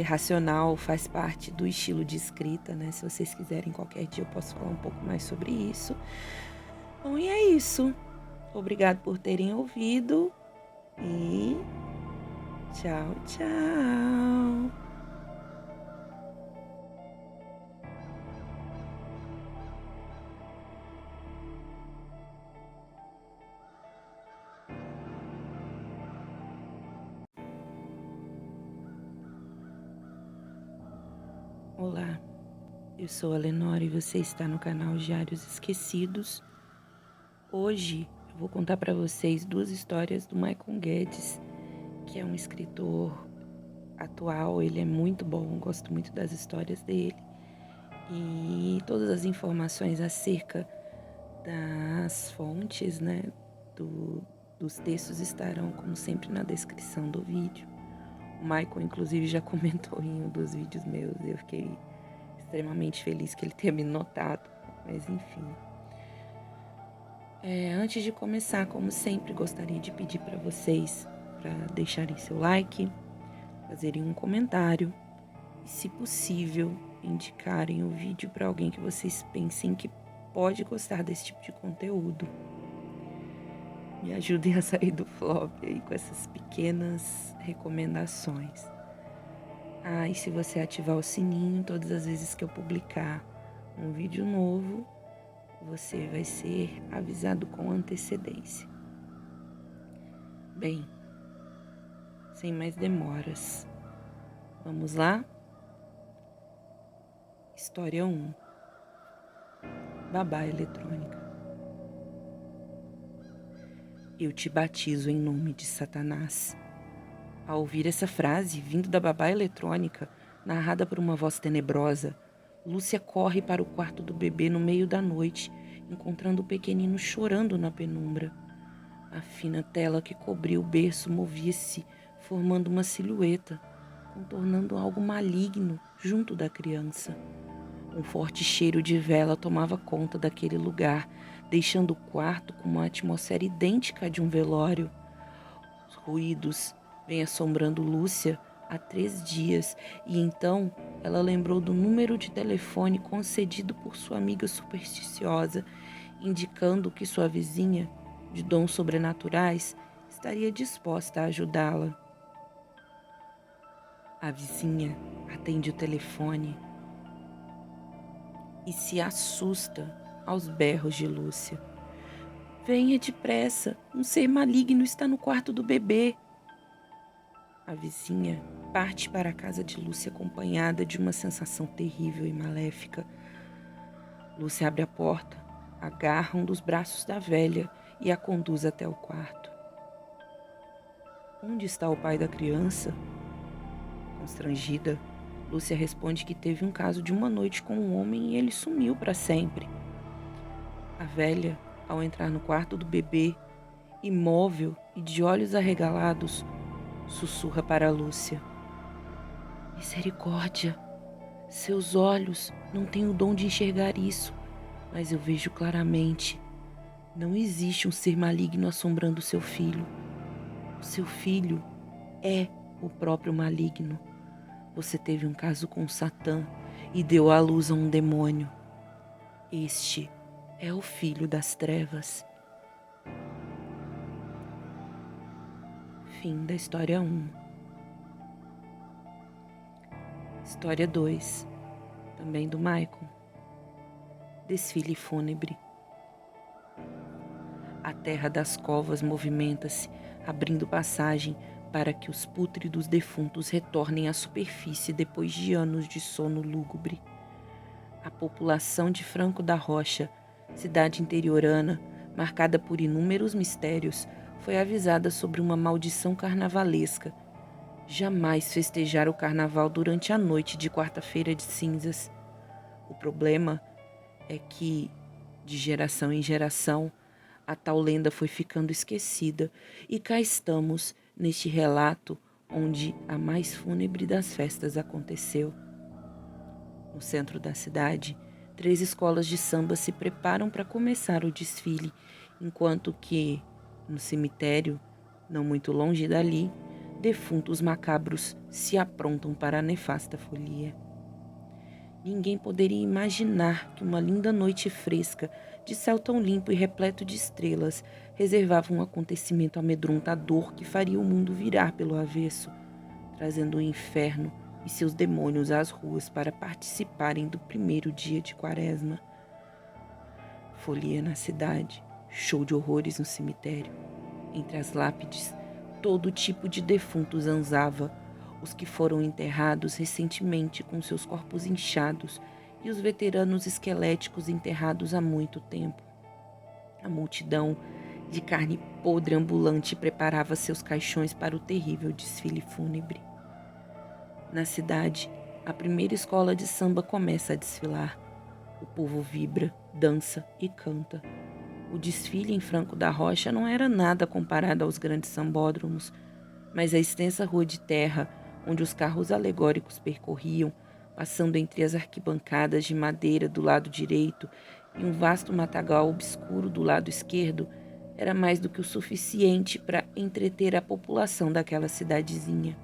racional, faz parte do estilo de escrita, né? Se vocês quiserem, qualquer dia eu posso falar um pouco mais sobre isso. Bom, e é isso. Obrigado por terem ouvido e tchau, tchau. Olá, eu sou a Lenora e você está no canal Diários Esquecidos. Hoje eu vou contar para vocês duas histórias do Maicon Guedes, que é um escritor atual. Ele é muito bom, gosto muito das histórias dele. E todas as informações acerca das fontes, né, dos textos estarão, como sempre, na descrição do vídeo. O Maicon, inclusive, já comentou em um dos vídeos meus e eu fiquei extremamente feliz que ele tenha me notado, mas enfim. Antes de começar, como sempre, gostaria de pedir para vocês para deixarem seu like, fazerem um comentário e, se possível, indicarem o vídeo para alguém que vocês pensem que pode gostar desse tipo de conteúdo. Me ajudem a sair do flop aí com essas pequenas recomendações. E se você ativar o sininho, todas as vezes que eu publicar um vídeo novo, você vai ser avisado com antecedência. Bem, sem mais demoras, vamos lá? História 1. Babá eletrônica. Eu te batizo em nome de Satanás. Ao ouvir essa frase, vindo da babá eletrônica, narrada por uma voz tenebrosa, Lúcia corre para o quarto do bebê no meio da noite, encontrando o pequenino chorando na penumbra. A fina tela que cobria o berço movia-se, formando uma silhueta, contornando algo maligno junto da criança. Um forte cheiro de vela tomava conta daquele lugar, deixando o quarto com uma atmosfera idêntica à de um velório. Os ruídos vêm assombrando Lúcia há 3 dias, e então ela lembrou do número de telefone concedido por sua amiga supersticiosa, indicando que sua vizinha, de dons sobrenaturais, estaria disposta a ajudá-la. A vizinha atende o telefone e se assusta aos berros de Lúcia. Venha depressa, um ser maligno está no quarto do bebê. A vizinha parte para a casa de Lúcia acompanhada de uma sensação terrível e maléfica. Lúcia abre a porta, agarra um dos braços da velha e a conduz até o quarto. Onde está o pai da criança? Constrangida, Lúcia responde que teve um caso de uma noite com um homem e ele sumiu para sempre. A velha, ao entrar no quarto do bebê, imóvel e de olhos arregalados, sussurra para Lúcia: Misericórdia, seus olhos não têm o dom de enxergar isso, mas eu vejo claramente. Não existe um ser maligno assombrando seu filho. O seu filho é o próprio maligno. Você teve um caso com Satã e deu à luz a um demônio. Este é o filho das trevas. Fim da história 1. História 2, também do Maicon. Desfile fúnebre. A terra das covas movimenta-se, abrindo passagem para que os pútridos defuntos retornem à superfície depois de anos de sono lúgubre. A população de Franco da Rocha, cidade interiorana, marcada por inúmeros mistérios, foi avisada sobre uma maldição carnavalesca. Jamais festejar o carnaval durante a noite de quarta-feira de cinzas. O problema é que, de geração em geração, a tal lenda foi ficando esquecida e cá estamos neste relato onde a mais fúnebre das festas aconteceu. No centro da cidade, 3 escolas de samba se preparam para começar o desfile, enquanto que, no cemitério, não muito longe dali, defuntos macabros se aprontam para a nefasta folia. Ninguém poderia imaginar que uma linda noite fresca, de céu tão limpo e repleto de estrelas, reservava um acontecimento amedrontador que faria o mundo virar pelo avesso, trazendo o inferno e seus demônios às ruas para participarem do primeiro dia de Quaresma. Folia na cidade, show de horrores no cemitério. Entre as lápides, todo tipo de defunto zanzava, os que foram enterrados recentemente com seus corpos inchados e os veteranos esqueléticos enterrados há muito tempo. A multidão de carne podre ambulante preparava seus caixões para o terrível desfile fúnebre. Na cidade, a primeira escola de samba começa a desfilar. O povo vibra, dança e canta. O desfile em Franco da Rocha não era nada comparado aos grandes sambódromos, mas a extensa rua de terra, onde os carros alegóricos percorriam, passando entre as arquibancadas de madeira do lado direito e um vasto matagal obscuro do lado esquerdo, era mais do que o suficiente para entreter a população daquela cidadezinha.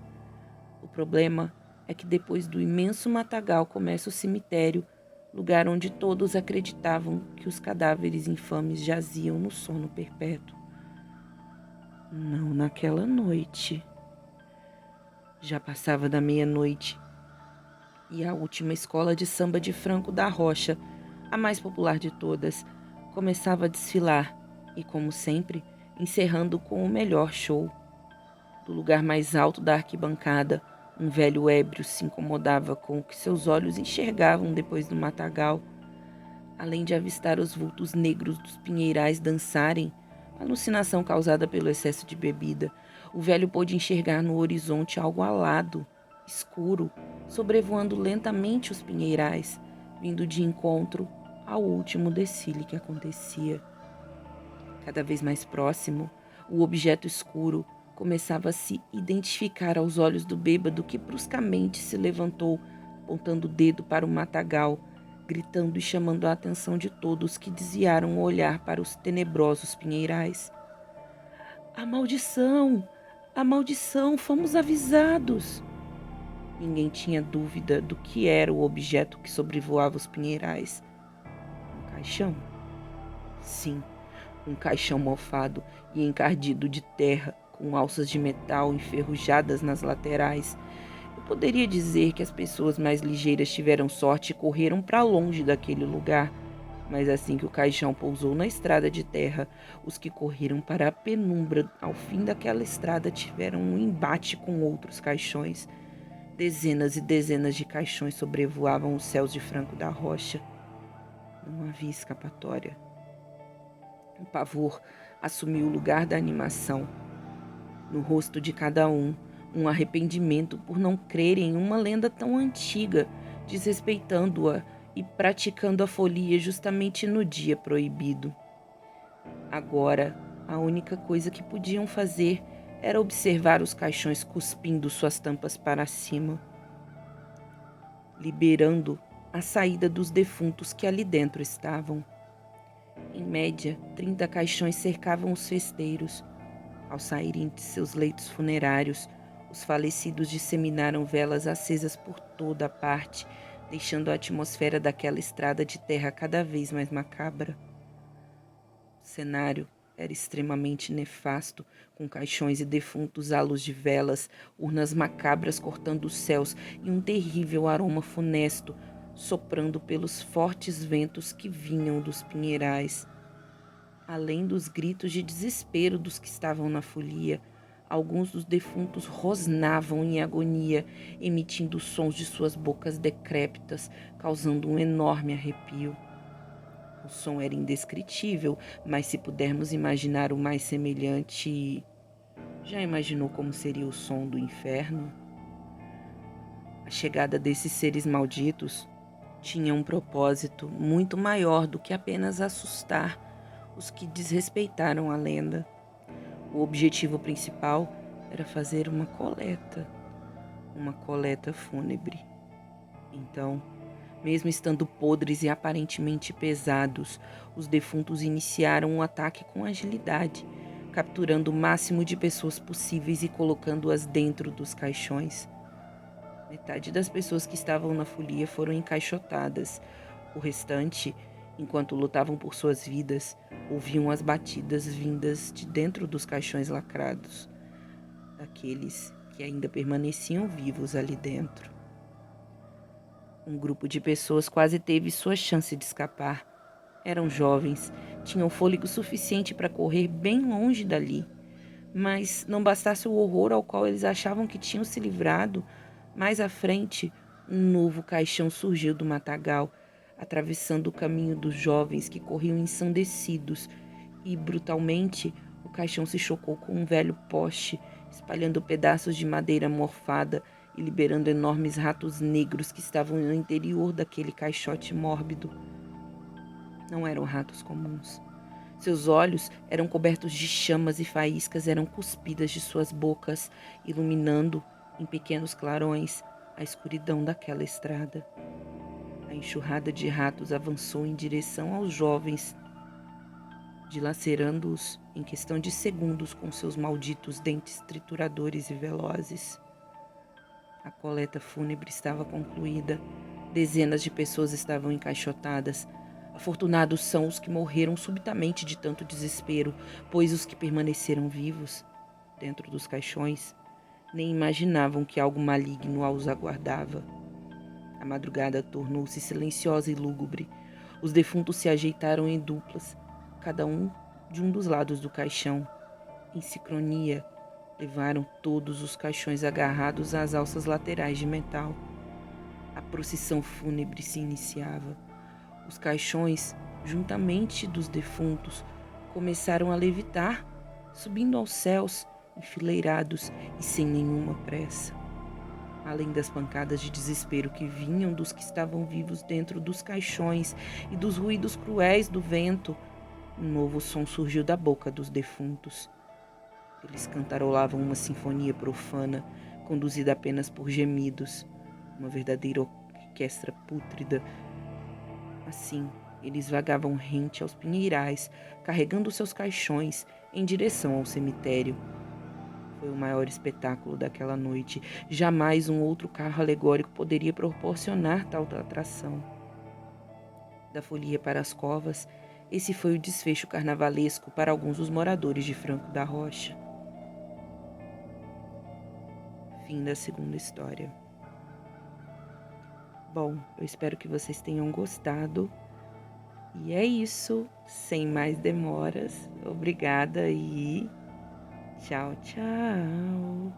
O problema é que depois do imenso matagal começa o cemitério, lugar onde todos acreditavam que os cadáveres infames jaziam no sono perpétuo. Não naquela noite. Já passava da meia-noite e a última escola de samba de Franco da Rocha, a mais popular de todas, começava a desfilar e, como sempre, encerrando com o melhor show. Do lugar mais alto da arquibancada, um velho ébrio se incomodava com o que seus olhos enxergavam depois do matagal. Além de avistar os vultos negros dos pinheirais dançarem, alucinação causada pelo excesso de bebida, o velho pôde enxergar no horizonte algo alado, escuro, sobrevoando lentamente os pinheirais, vindo de encontro ao último desfile que acontecia. Cada vez mais próximo, o objeto escuro começava a se identificar aos olhos do bêbado, que bruscamente se levantou, apontando o dedo para o matagal, gritando e chamando a atenção de todos, que desviaram o olhar para os tenebrosos pinheirais. A maldição! A maldição! Fomos avisados! Ninguém tinha dúvida do que era o objeto que sobrevoava os pinheirais. Um caixão? Sim, um caixão mofado e encardido de terra, com alças de metal enferrujadas nas laterais. Eu poderia dizer que as pessoas mais ligeiras tiveram sorte e correram para longe daquele lugar, mas assim que o caixão pousou na estrada de terra, os que correram para a penumbra ao fim daquela estrada tiveram um embate com outros caixões. Dezenas e dezenas de caixões sobrevoavam os céus de Franco da Rocha. Não havia escapatória. O pavor assumiu o lugar da animação. No rosto de cada um arrependimento por não crer em uma lenda tão antiga, desrespeitando-a e praticando a folia justamente no dia proibido. Agora, a única coisa que podiam fazer era observar os caixões cuspindo suas tampas para cima, liberando a saída dos defuntos que ali dentro estavam. Em média, 30 caixões cercavam os festeiros. Ao saírem de seus leitos funerários, os falecidos disseminaram velas acesas por toda a parte, deixando a atmosfera daquela estrada de terra cada vez mais macabra. O cenário era extremamente nefasto, com caixões e defuntos à luz de velas, urnas macabras cortando os céus e um terrível aroma funesto soprando pelos fortes ventos que vinham dos pinheirais. Além dos gritos de desespero dos que estavam na folia, alguns dos defuntos rosnavam em agonia, emitindo sons de suas bocas decrépitas, causando um enorme arrepio. O som era indescritível, mas se pudermos imaginar o mais semelhante... Já imaginou como seria o som do inferno? A chegada desses seres malditos tinha um propósito muito maior do que apenas assustar os que desrespeitaram a lenda. O objetivo principal era fazer uma coleta fúnebre. Então, mesmo estando podres e aparentemente pesados, os defuntos iniciaram um ataque com agilidade, capturando o máximo de pessoas possíveis e colocando-as dentro dos caixões. Metade das pessoas que estavam na folia foram encaixotadas. O restante, enquanto lutavam por suas vidas, ouviam as batidas vindas de dentro dos caixões lacrados, daqueles que ainda permaneciam vivos ali dentro. Um grupo de pessoas quase teve sua chance de escapar. Eram jovens, tinham fôlego suficiente para correr bem longe dali, Mas não bastasse o horror ao qual eles achavam que tinham se livrado, mais à frente, um novo caixão surgiu do matagal, atravessando o caminho dos jovens que corriam ensandecidos, e brutalmente o caixão se chocou com um velho poste, espalhando pedaços de madeira morfada e liberando enormes ratos negros que estavam no interior daquele caixote mórbido. Não eram ratos comuns. Seus olhos eram cobertos de chamas e faíscas eram cuspidas de suas bocas, iluminando, em pequenos clarões, a escuridão daquela estrada. A enxurrada de ratos avançou em direção aos jovens, dilacerando-os em questão de segundos com seus malditos dentes trituradores e velozes. A coleta fúnebre estava concluída. Dezenas de pessoas estavam encaixotadas. Afortunados são os que morreram subitamente de tanto desespero, pois os que permaneceram vivos, dentro dos caixões, nem imaginavam que algo maligno os aguardava. A madrugada tornou-se silenciosa e lúgubre. Os defuntos se ajeitaram em duplas, cada um de um dos lados do caixão. Em sincronia, levaram todos os caixões agarrados às alças laterais de metal. A procissão fúnebre se iniciava. Os caixões, juntamente dos defuntos, começaram a levitar, subindo aos céus, enfileirados e sem nenhuma pressa. Além das pancadas de desespero que vinham dos que estavam vivos dentro dos caixões e dos ruídos cruéis do vento, um novo som surgiu da boca dos defuntos. Eles cantarolavam uma sinfonia profana, conduzida apenas por gemidos, uma verdadeira orquestra pútrida. Assim, eles vagavam rente aos pinheirais, carregando seus caixões em direção ao cemitério. Foi o maior espetáculo daquela noite. Jamais um outro carro alegórico poderia proporcionar tal atração. Da folia para as covas, esse foi o desfecho carnavalesco para alguns dos moradores de Franco da Rocha. Fim da segunda história. Bom, eu espero que vocês tenham gostado. E é isso, sem mais demoras. Obrigada e tchau, tchau.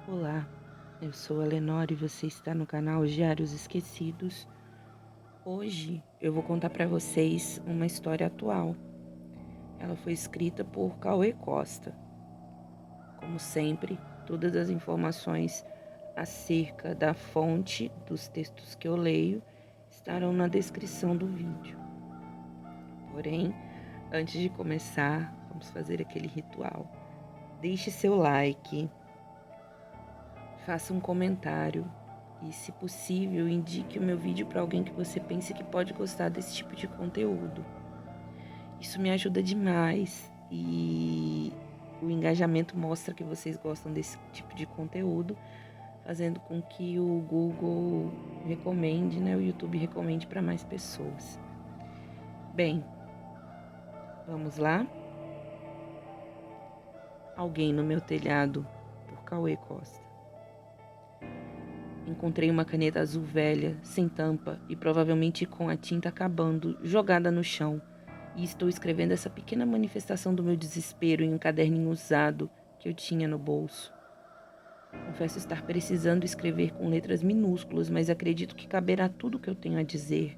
Olá, eu sou a Lenore e você está no canal Diários Esquecidos. Hoje eu vou contar para vocês uma história atual. Ela foi escrita por Cauê Costa. Como sempre, todas as informações acerca da fonte dos textos que eu leio estarão na descrição do vídeo. Porém, antes de começar, vamos fazer aquele ritual. Deixe seu like, faça um comentário e, se possível, indique o meu vídeo para alguém que você pense que pode gostar desse tipo de conteúdo. Isso me ajuda demais e o engajamento mostra que vocês gostam desse tipo de conteúdo, fazendo com que o Google recomende, o YouTube recomende para mais pessoas. Bem, vamos lá? Alguém no meu telhado, por Cauê Costa. Encontrei uma caneta azul velha, sem tampa e provavelmente com a tinta acabando, jogada no chão. E estou escrevendo essa pequena manifestação do meu desespero em um caderninho usado que eu tinha no bolso. Confesso estar precisando escrever com letras minúsculas, mas acredito que caberá tudo o que eu tenho a dizer.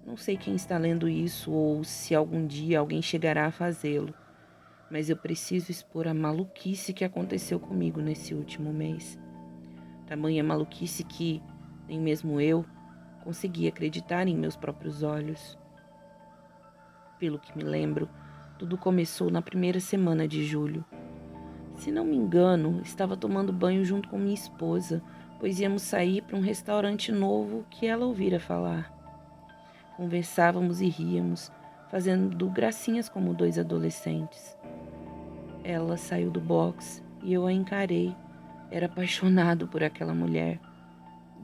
Não sei quem está lendo isso ou se algum dia alguém chegará a fazê-lo, mas eu preciso expor a maluquice que aconteceu comigo nesse último mês. Tamanha maluquice que, nem mesmo eu, consegui acreditar em meus próprios olhos. Pelo que me lembro, tudo começou na primeira semana de julho. Se não me engano, estava tomando banho junto com minha esposa, pois íamos sair para um restaurante novo que ela ouvira falar. Conversávamos e ríamos, fazendo gracinhas como dois adolescentes. Ela saiu do box e eu a encarei. Era apaixonado por aquela mulher.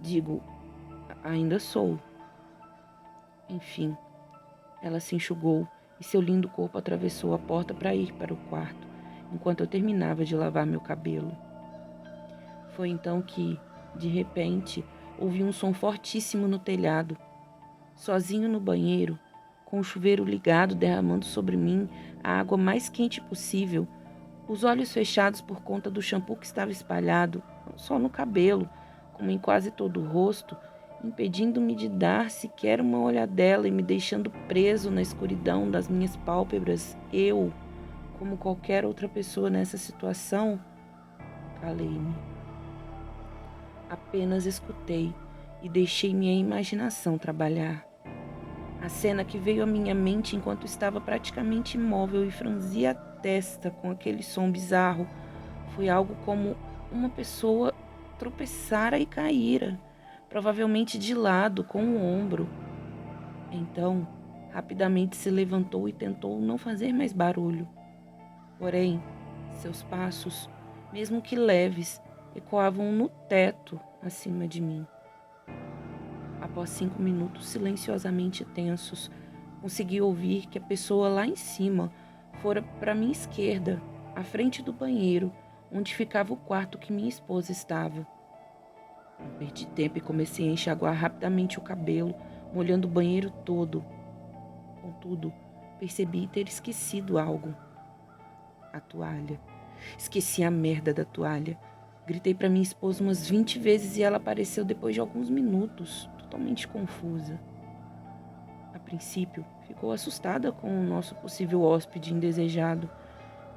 Digo, ainda sou. Enfim, ela se enxugou e seu lindo corpo atravessou a porta para ir para o quarto, enquanto eu terminava de lavar meu cabelo. Foi então que, de repente, ouvi um som fortíssimo no telhado. Sozinho no banheiro, com o chuveiro ligado derramando sobre mim a água mais quente possível, os olhos fechados por conta do shampoo que estava espalhado, não só no cabelo, como em quase todo o rosto, impedindo-me de dar sequer uma olhadela e me deixando preso na escuridão das minhas pálpebras, eu, como qualquer outra pessoa nessa situação, calei-me. Apenas escutei e deixei minha imaginação trabalhar. A cena que veio à minha mente enquanto estava praticamente imóvel e franzia a testa com aquele som bizarro foi algo como uma pessoa tropeçara e caíra, provavelmente de lado, com o ombro. Então, rapidamente se levantou e tentou não fazer mais barulho. Porém, seus passos, mesmo que leves, ecoavam no teto acima de mim. Após 5 minutos silenciosamente tensos, consegui ouvir que a pessoa lá em cima fora para minha esquerda, à frente do banheiro, onde ficava o quarto que minha esposa estava. Não perdi tempo e comecei a enxaguar rapidamente o cabelo, molhando o banheiro todo. Contudo, percebi ter esquecido algo. A toalha. Esqueci a merda da toalha. Gritei para minha esposa umas 20 vezes e ela apareceu depois de alguns minutos, totalmente confusa. A princípio, ficou assustada com o nosso possível hóspede indesejado.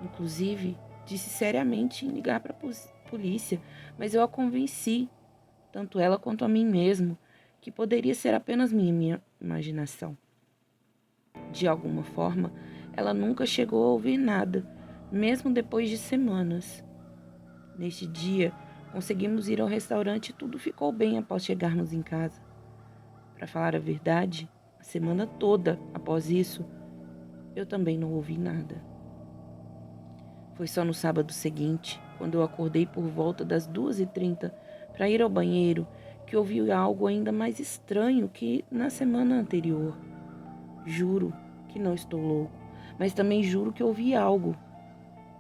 Inclusive, disse seriamente em ligar para a polícia, mas eu a convenci, tanto ela quanto a mim mesmo, que poderia ser apenas minha imaginação. De alguma forma, ela nunca chegou a ouvir nada, mesmo depois de semanas. Neste dia, conseguimos ir ao restaurante e tudo ficou bem após chegarmos em casa. Para falar a verdade, a semana toda após isso, eu também não ouvi nada. Foi só no sábado seguinte, quando eu acordei por volta das 2h30 para ir ao banheiro, que ouvi algo ainda mais estranho que na semana anterior. Juro que não estou louco, mas também juro que ouvi algo.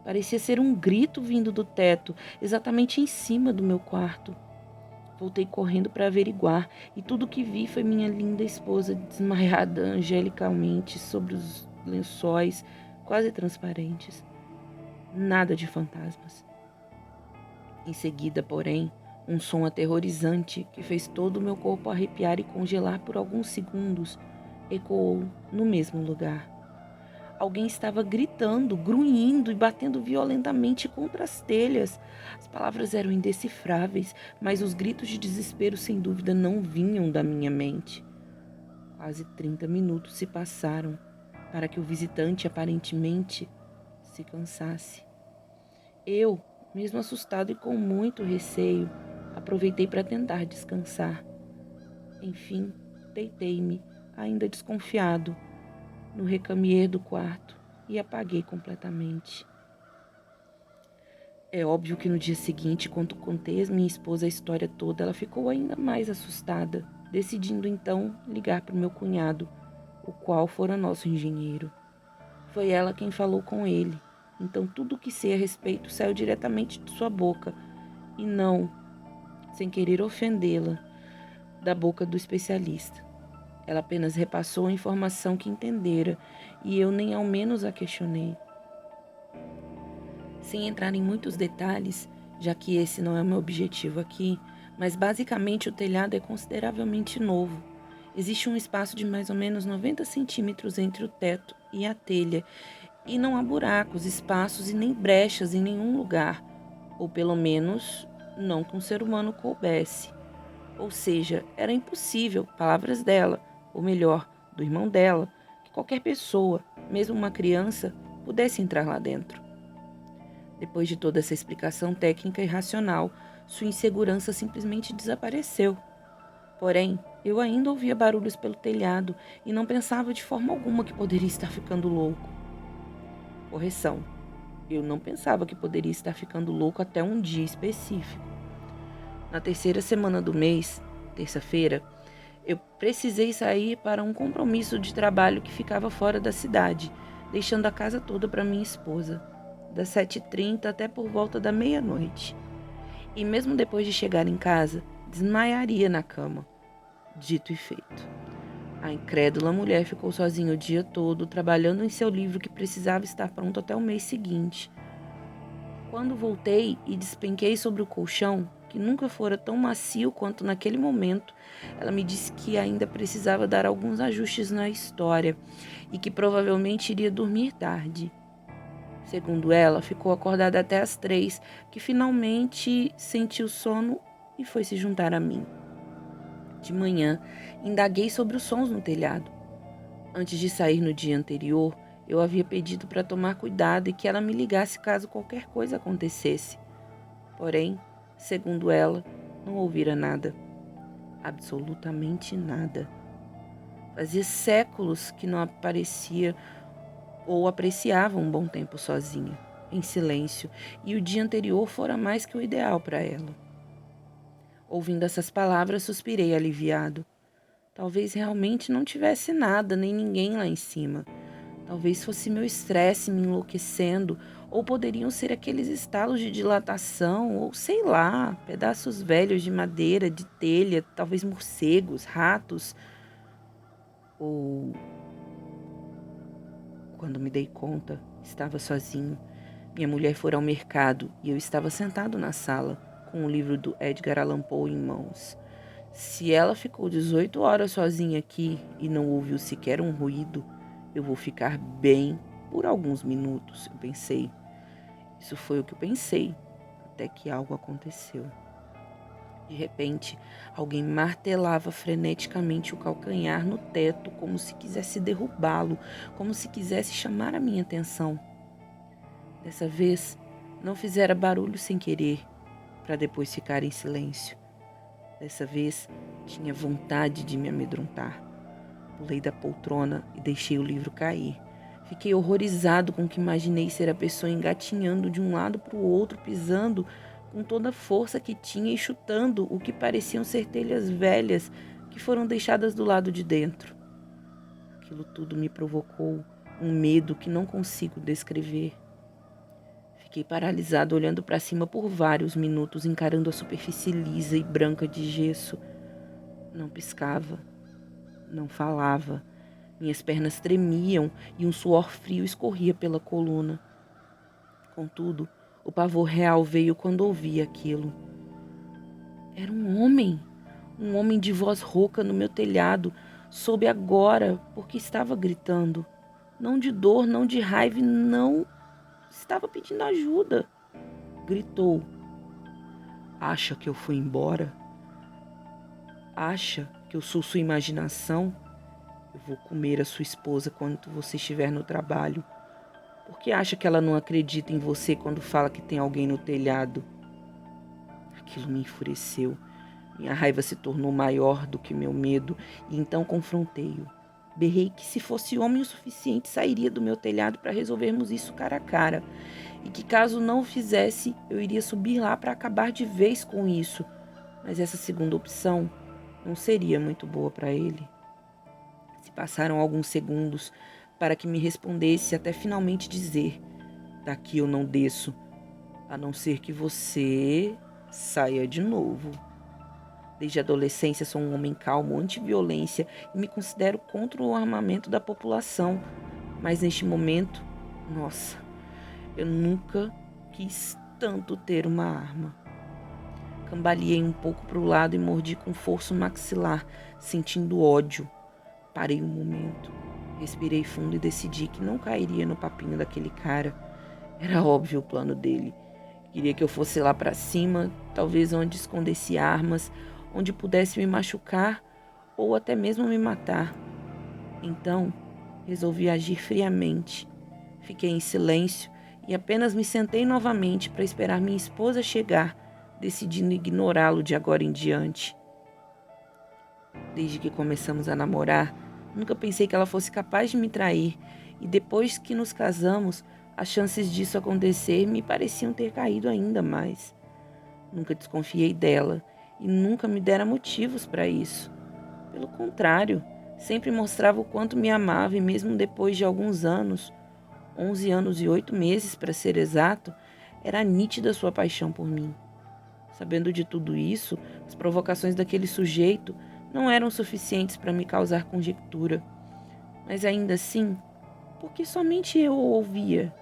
Parecia ser um grito vindo do teto, exatamente em cima do meu quarto. Voltei correndo para averiguar, e tudo que vi foi minha linda esposa desmaiada angelicalmente sobre os lençóis, quase transparentes. Nada de fantasmas. Em seguida, porém, um som aterrorizante que fez todo o meu corpo arrepiar e congelar por alguns segundos ecoou no mesmo lugar. Alguém estava gritando, grunhindo e batendo violentamente contra as telhas. As palavras eram indecifráveis, mas os gritos de desespero sem dúvida não vinham da minha mente. Quase 30 minutos se passaram para que o visitante aparentemente se cansasse. Eu, mesmo assustado e com muito receio, aproveitei para tentar descansar. Enfim, deitei-me, ainda desconfiado, no recamier do quarto e apaguei completamente. É óbvio que no dia seguinte, quando contei a minha esposa a história toda, ela ficou ainda mais assustada, decidindo então ligar para o meu cunhado, o qual fora nosso engenheiro. Foi ela quem falou com ele, então tudo o que sei a respeito saiu diretamente de sua boca, e não, sem querer ofendê-la, da boca do especialista. Ela apenas repassou a informação que entendera e eu nem ao menos a questionei. Sem entrar em muitos detalhes, já que esse não é o meu objetivo aqui, mas basicamente o telhado é consideravelmente novo. Existe um espaço de mais ou menos 90 centímetros entre o teto e a telha, e não há buracos, espaços e nem brechas em nenhum lugar, ou pelo menos não que um ser humano coubesse. Ou seja, era impossível, palavras dela, ou melhor, do irmão dela, que qualquer pessoa, mesmo uma criança, pudesse entrar lá dentro. Depois de toda essa explicação técnica e racional, sua insegurança simplesmente desapareceu. Porém, eu ainda ouvia barulhos pelo telhado e não pensava de forma alguma que poderia estar ficando louco. Correção, eu não pensava que poderia estar ficando louco até um dia específico. Na terceira semana do mês, terça-feira, Eu precisei sair para um compromisso de trabalho que ficava fora da cidade, deixando a casa toda para minha esposa, das 7h30 até por volta da meia-noite. E mesmo depois de chegar em casa, desmaiaria na cama. Dito e feito. A incrédula mulher ficou sozinha o dia todo, trabalhando em seu livro que precisava estar pronto até o mês seguinte. Quando voltei e despenquei sobre o colchão, que nunca fora tão macio quanto naquele momento, ela me disse que ainda precisava dar alguns ajustes na história e que provavelmente iria dormir tarde. Segundo ela, ficou acordada até às 3, que finalmente sentiu sono e foi se juntar a mim. De manhã, indaguei sobre os sons no telhado. Antes de sair no dia anterior, eu havia pedido para tomar cuidado e que ela me ligasse caso qualquer coisa acontecesse. Porém, segundo ela, não ouvira nada. Absolutamente nada. Fazia séculos que não aparecia ou apreciava um bom tempo sozinha, em silêncio, e o dia anterior fora mais que o ideal para ela. Ouvindo essas palavras, suspirei aliviado. Talvez realmente não tivesse nada, nem ninguém lá em cima. Talvez fosse meu estresse me enlouquecendo, ou poderiam ser aqueles estalos de dilatação, ou sei lá, pedaços velhos de madeira, de telha, talvez morcegos, ratos. Ou, quando me dei conta, estava sozinho. Minha mulher fora ao mercado e eu estava sentado na sala, com o livro do Edgar Allan Poe em mãos. Se ela ficou 18 horas sozinha aqui e não ouviu sequer um ruído, eu vou ficar bem por alguns minutos, eu pensei. Isso foi o que eu pensei, até que algo aconteceu. De repente, alguém martelava freneticamente o calcanhar no teto, como se quisesse derrubá-lo, como se quisesse chamar a minha atenção. Dessa vez, não fizera barulho sem querer, para depois ficar em silêncio. Dessa vez, tinha vontade de me amedrontar. Pulei da poltrona e deixei o livro cair. Fiquei horrorizado com o que imaginei ser a pessoa engatinhando de um lado para o outro, pisando com toda a força que tinha e chutando o que pareciam ser telhas velhas que foram deixadas do lado de dentro. Aquilo tudo me provocou um medo que não consigo descrever. Fiquei paralisado olhando para cima por vários minutos, encarando a superfície lisa e branca de gesso. Não piscava, não falava. Minhas pernas tremiam e um suor frio escorria pela coluna. Contudo, o pavor real veio quando ouvi aquilo. Era um homem de voz rouca no meu telhado. Soube agora porque estava gritando. Não de dor, não de raiva, não. Estava pedindo ajuda. Gritou. Acha que eu fui embora? Acha que eu sou sua imaginação? Eu vou comer a sua esposa quando você estiver no trabalho. Por que acha que ela não acredita em você quando fala que tem alguém no telhado? Aquilo me enfureceu. Minha raiva se tornou maior do que meu medo e então confrontei-o. Berrei que se fosse homem o suficiente sairia do meu telhado para resolvermos isso cara a cara e que caso não o fizesse eu iria subir lá para acabar de vez com isso. Mas essa segunda opção não seria muito boa para ele. Se passaram alguns segundos para que me respondesse até finalmente dizer: daqui eu não desço, a não ser que você saia de novo. Desde a adolescência sou um homem calmo, anti-violência e me considero contra o armamento da população. Mas neste momento, nossa, eu nunca quis tanto ter uma arma. Cambaleei um pouco para o lado e mordi com força o maxilar, sentindo ódio. Parei um momento, respirei fundo e decidi que não cairia no papinho daquele cara. Era óbvio o plano dele. Queria que eu fosse lá para cima, talvez onde escondesse armas, onde pudesse me machucar ou até mesmo me matar. Então, resolvi agir friamente. Fiquei em silêncio e apenas me sentei novamente para esperar minha esposa chegar, decidindo ignorá-lo de agora em diante. Desde que começamos a namorar, nunca pensei que ela fosse capaz de me trair, e depois que nos casamos, as chances disso acontecer me pareciam ter caído ainda mais. Nunca desconfiei dela e nunca me dera motivos para isso. Pelo contrário, sempre mostrava o quanto me amava e mesmo depois de alguns anos, 11 anos e 8 meses para ser exato, era nítida sua paixão por mim. Sabendo de tudo isso, as provocações daquele sujeito não eram suficientes para me causar conjectura. Mas ainda assim, por que somente eu o ouvia?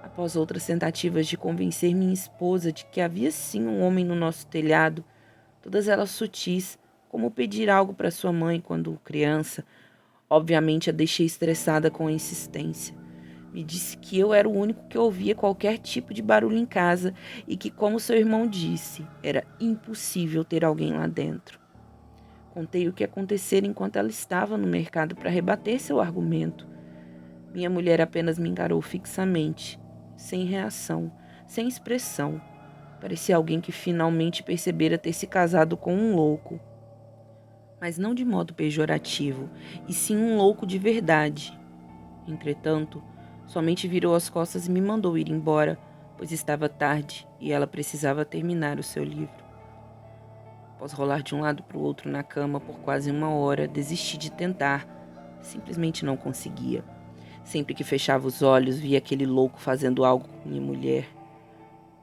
Após outras tentativas de convencer minha esposa de que havia sim um homem no nosso telhado, todas elas sutis, como pedir algo para sua mãe quando criança, obviamente a deixei estressada com a insistência. Me disse que eu era o único que ouvia qualquer tipo de barulho em casa e que, como seu irmão disse, era impossível ter alguém lá dentro. Contei o que acontecera enquanto ela estava no mercado para rebater seu argumento. Minha mulher apenas me encarou fixamente, sem reação, sem expressão. Parecia alguém que finalmente percebera ter se casado com um louco. Mas não de modo pejorativo, e sim um louco de verdade. Entretanto, somente virou as costas e me mandou ir embora, pois estava tarde e ela precisava terminar o seu livro. Após rolar de um lado para o outro na cama por quase 1 hora, desisti de tentar. Simplesmente não conseguia. Sempre que fechava os olhos, via aquele louco fazendo algo com minha mulher.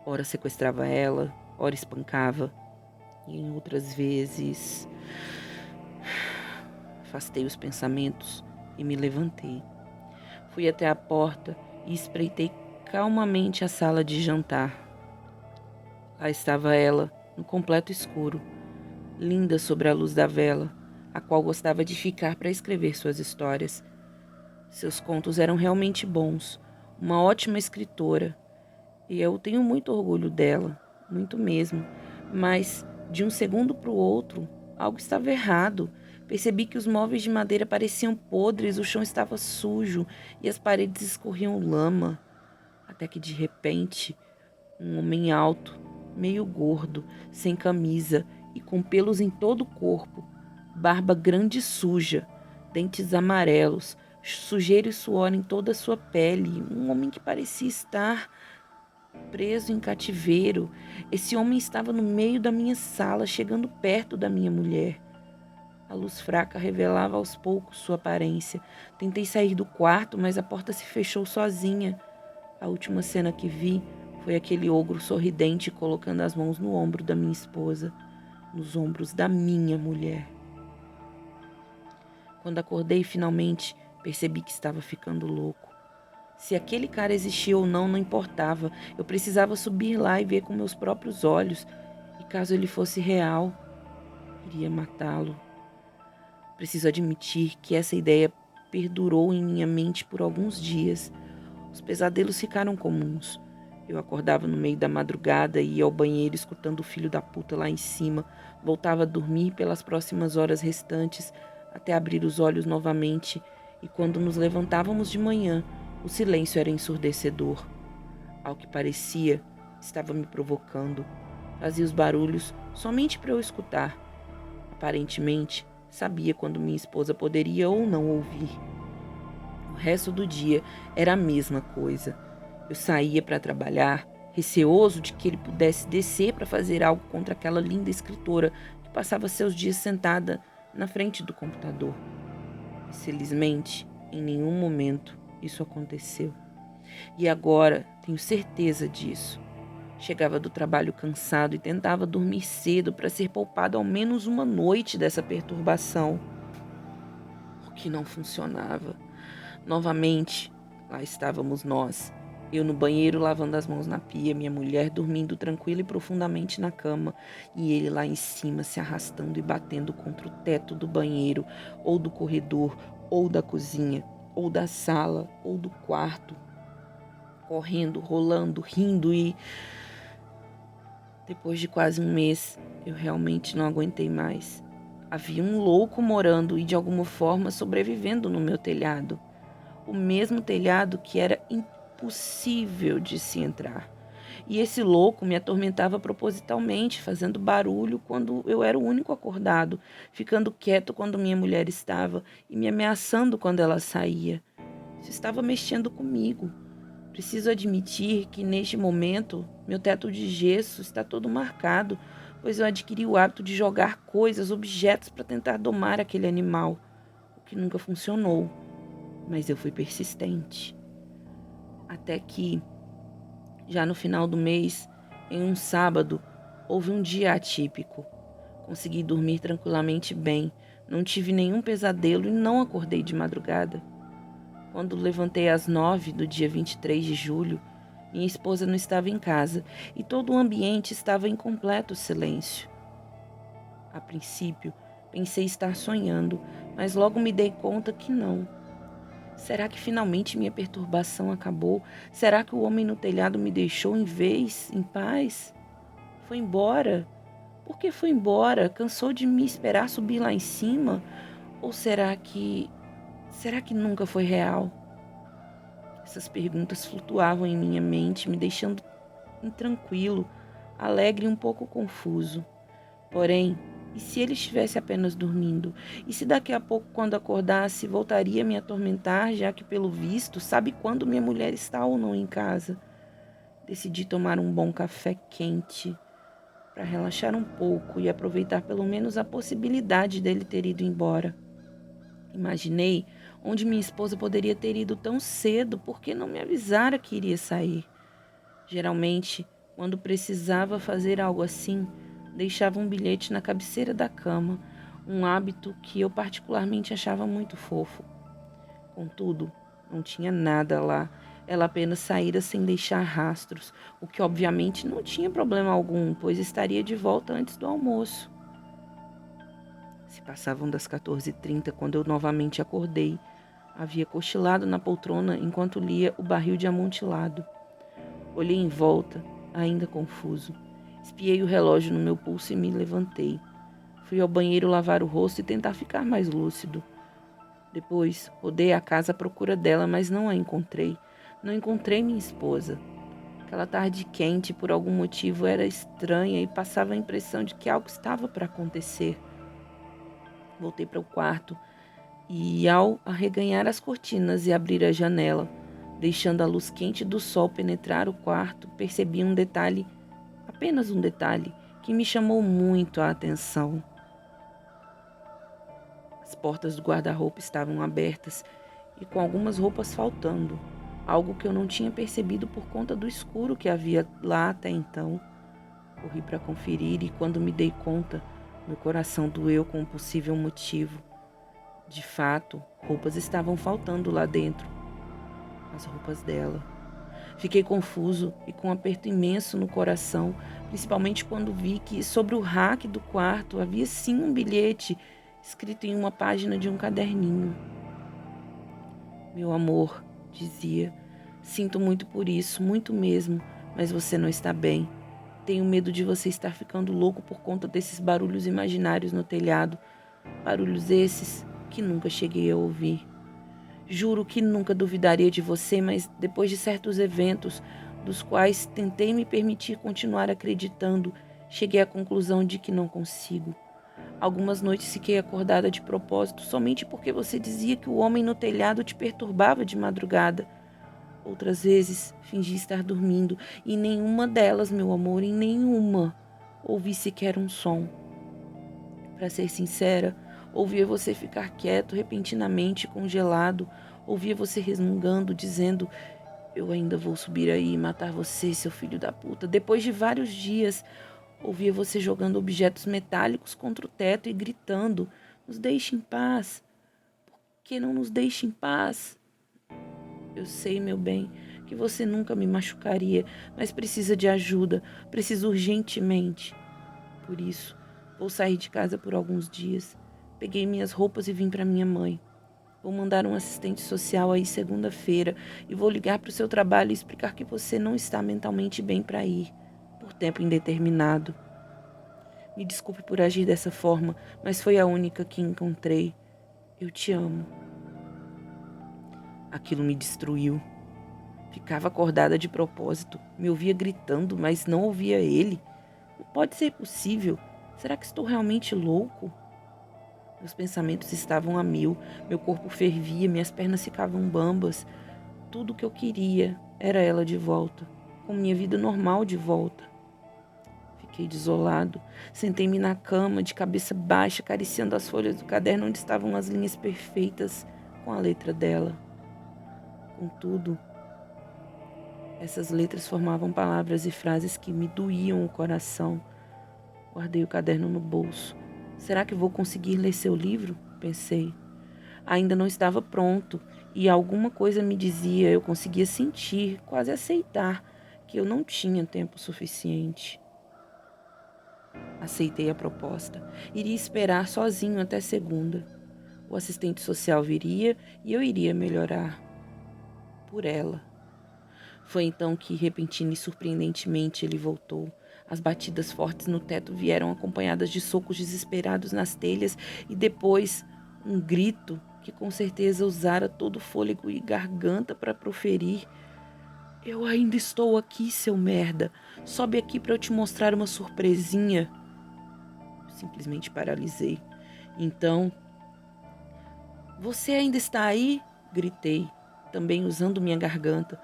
Ora sequestrava ela, ora espancava. E em outras vezes, afastei os pensamentos e me levantei. Fui até a porta e espreitei calmamente a sala de jantar. Lá estava ela, no completo escuro, linda sobre a luz da vela, a qual gostava de ficar para escrever suas histórias. Seus contos eram realmente bons, uma ótima escritora, e eu tenho muito orgulho dela, muito mesmo. Mas, de um segundo para o outro, algo estava errado. Percebi que os móveis de madeira pareciam podres, o chão estava sujo e as paredes escorriam lama. Até que, de repente, um homem alto, meio gordo, sem camisa e com pelos em todo o corpo, barba grande e suja, dentes amarelos, sujeira e suor em toda a sua pele, um homem que parecia estar preso em cativeiro. Esse homem estava no meio da minha sala, chegando perto da minha mulher. A luz fraca revelava aos poucos sua aparência. Tentei sair do quarto, mas a porta se fechou sozinha. A última cena que vi foi aquele ogro sorridente colocando as mãos no ombro da minha esposa, nos ombros da minha mulher. Quando acordei finalmente, percebi que estava ficando louco. Se aquele cara existia ou não, não importava. Eu precisava subir lá e ver com meus próprios olhos. E caso ele fosse real, iria matá-lo. Preciso admitir que essa ideia perdurou em minha mente por alguns dias. Os pesadelos ficaram comuns. Eu acordava no meio da madrugada e ia ao banheiro escutando o filho da puta lá em cima. Voltava a dormir pelas próximas horas restantes até abrir os olhos novamente. E quando nos levantávamos de manhã, o silêncio era ensurdecedor. Ao que parecia, estava me provocando. Fazia os barulhos somente para eu escutar. Aparentemente, sabia quando minha esposa poderia ou não ouvir. O resto do dia era a mesma coisa. Eu saía para trabalhar, receoso de que ele pudesse descer para fazer algo contra aquela linda escritora que passava seus dias sentada na frente do computador. Mas, felizmente, em nenhum momento isso aconteceu. E agora tenho certeza disso. Chegava do trabalho cansado e tentava dormir cedo para ser poupado ao menos uma noite dessa perturbação. O que não funcionava. Novamente, lá estávamos nós. Eu no banheiro lavando as mãos na pia, minha mulher dormindo tranquila e profundamente na cama, e ele lá em cima se arrastando e batendo contra o teto do banheiro, ou do corredor, ou da cozinha, ou da sala, ou do quarto, correndo, rolando, rindo e... Depois de quase um mês, eu realmente não aguentei mais. Havia um louco morando e de alguma forma sobrevivendo no meu telhado. O mesmo telhado que era impossível de se entrar. E esse louco me atormentava propositalmente, fazendo barulho quando eu era o único acordado, ficando quieto quando minha mulher estava e me ameaçando quando ela saía. Isso estava mexendo comigo. Preciso admitir que neste momento meu teto de gesso está todo marcado, pois eu adquiri o hábito de jogar coisas, objetos para tentar domar aquele animal, o que nunca funcionou, mas eu fui persistente. Até que, já no final do mês, em um sábado, houve um dia atípico. Consegui dormir tranquilamente bem, não tive nenhum pesadelo e não acordei de madrugada. Quando levantei às 9 do dia 23 de julho, minha esposa não estava em casa e todo o ambiente estava em completo silêncio. A princípio, pensei estar sonhando, mas logo me dei conta que não. Será que finalmente minha perturbação acabou? Será que o homem no telhado me deixou em paz? Foi embora? Por que foi embora? Cansou de me esperar subir lá em cima? Ou será que nunca foi real? Essas perguntas flutuavam em minha mente, me deixando intranquilo, alegre e um pouco confuso. Porém, e se ele estivesse apenas dormindo? E se daqui a pouco, quando acordasse, voltaria a me atormentar, já que, pelo visto, sabe quando minha mulher está ou não em casa? Decidi tomar um bom café quente para relaxar um pouco e aproveitar pelo menos a possibilidade dele ter ido embora. Imaginei onde minha esposa poderia ter ido tão cedo, por que não me avisara que iria sair? Geralmente, quando precisava fazer algo assim, deixava um bilhete na cabeceira da cama, um hábito que eu particularmente achava muito fofo. Contudo, não tinha nada lá. Ela apenas saíra sem deixar rastros, o que obviamente não tinha problema algum, pois estaria de volta antes do almoço. Se passavam das 14h30 quando eu novamente acordei. Havia cochilado na poltrona enquanto lia O Barril de Amontilado. Olhei em volta, ainda confuso. Espiei o relógio no meu pulso e me levantei. Fui ao banheiro lavar o rosto e tentar ficar mais lúcido. Depois, rodei a casa à procura dela, mas não a encontrei. Não encontrei minha esposa. Aquela tarde quente, por algum motivo, era estranha e passava a impressão de que algo estava para acontecer. Voltei para o quarto e, ao arreganhar as cortinas e abrir a janela, deixando a luz quente do sol penetrar o quarto, percebi um detalhe, apenas um detalhe, que me chamou muito a atenção. As portas do guarda-roupa estavam abertas e com algumas roupas faltando, algo que eu não tinha percebido por conta do escuro que havia lá até então. Corri para conferir e, quando me dei conta, meu coração doeu com um possível motivo. De fato, roupas estavam faltando lá dentro, as roupas dela. Fiquei confuso e com um aperto imenso no coração, principalmente quando vi que sobre o rack do quarto havia sim um bilhete escrito em uma página de um caderninho. Meu amor, dizia, sinto muito por isso, muito mesmo, mas você não está bem. Tenho medo de você estar ficando louco por conta desses barulhos imaginários no telhado, barulhos esses que nunca cheguei a ouvir. Juro que nunca duvidaria de você, mas depois de certos eventos, dos quais tentei me permitir continuar acreditando, cheguei à conclusão de que não consigo. Algumas noites fiquei acordada de propósito somente porque você dizia que o homem no telhado te perturbava de madrugada. Outras vezes fingi estar dormindo e em nenhuma delas, meu amor, em nenhuma, ouvi sequer um som. Para ser sincera, ouvia você ficar quieto, repentinamente congelado, ouvia você resmungando, dizendo: eu ainda vou subir aí e matar você, seu filho da puta. Depois de vários dias, ouvia você jogando objetos metálicos contra o teto e gritando: nos deixe em paz. Por que não nos deixe em paz? Eu sei, meu bem, que você nunca me machucaria, mas precisa de ajuda, precisa urgentemente. Por isso, vou sair de casa por alguns dias. Peguei minhas roupas e vim para minha mãe. Vou mandar um assistente social aí segunda-feira e vou ligar para o seu trabalho e explicar que você não está mentalmente bem para ir, por tempo indeterminado. Me desculpe por agir dessa forma, mas foi a única que encontrei. Eu te amo. Aquilo me destruiu. Ficava acordada de propósito, me ouvia gritando, mas não ouvia ele. Não pode ser possível. Será que estou realmente louco? Meus pensamentos estavam a mil, meu corpo fervia, minhas pernas ficavam bambas. Tudo o que eu queria era ela de volta, com minha vida normal de volta. Fiquei desolado. Sentei-me na cama, de cabeça baixa, acariciando as folhas do caderno onde estavam as linhas perfeitas com a letra dela. Contudo, essas letras formavam palavras e frases que me doíam o coração. Guardei o caderno no bolso. Será que vou conseguir ler seu livro? Pensei. Ainda não estava pronto e alguma coisa me dizia, eu conseguia sentir, quase aceitar, que eu não tinha tempo suficiente. Aceitei a proposta. Iria esperar sozinho até segunda. O assistente social viria e eu iria melhorar. Por ela. Foi então que, repentina e surpreendentemente, ele voltou. As batidas fortes no teto vieram acompanhadas de socos desesperados nas telhas e depois um grito que com certeza usara todo o fôlego e garganta para proferir. Eu ainda estou aqui, seu merda. Sobe aqui para eu te mostrar uma surpresinha. Eu simplesmente paralisei. Então, você ainda está aí? Gritei, também usando minha garganta.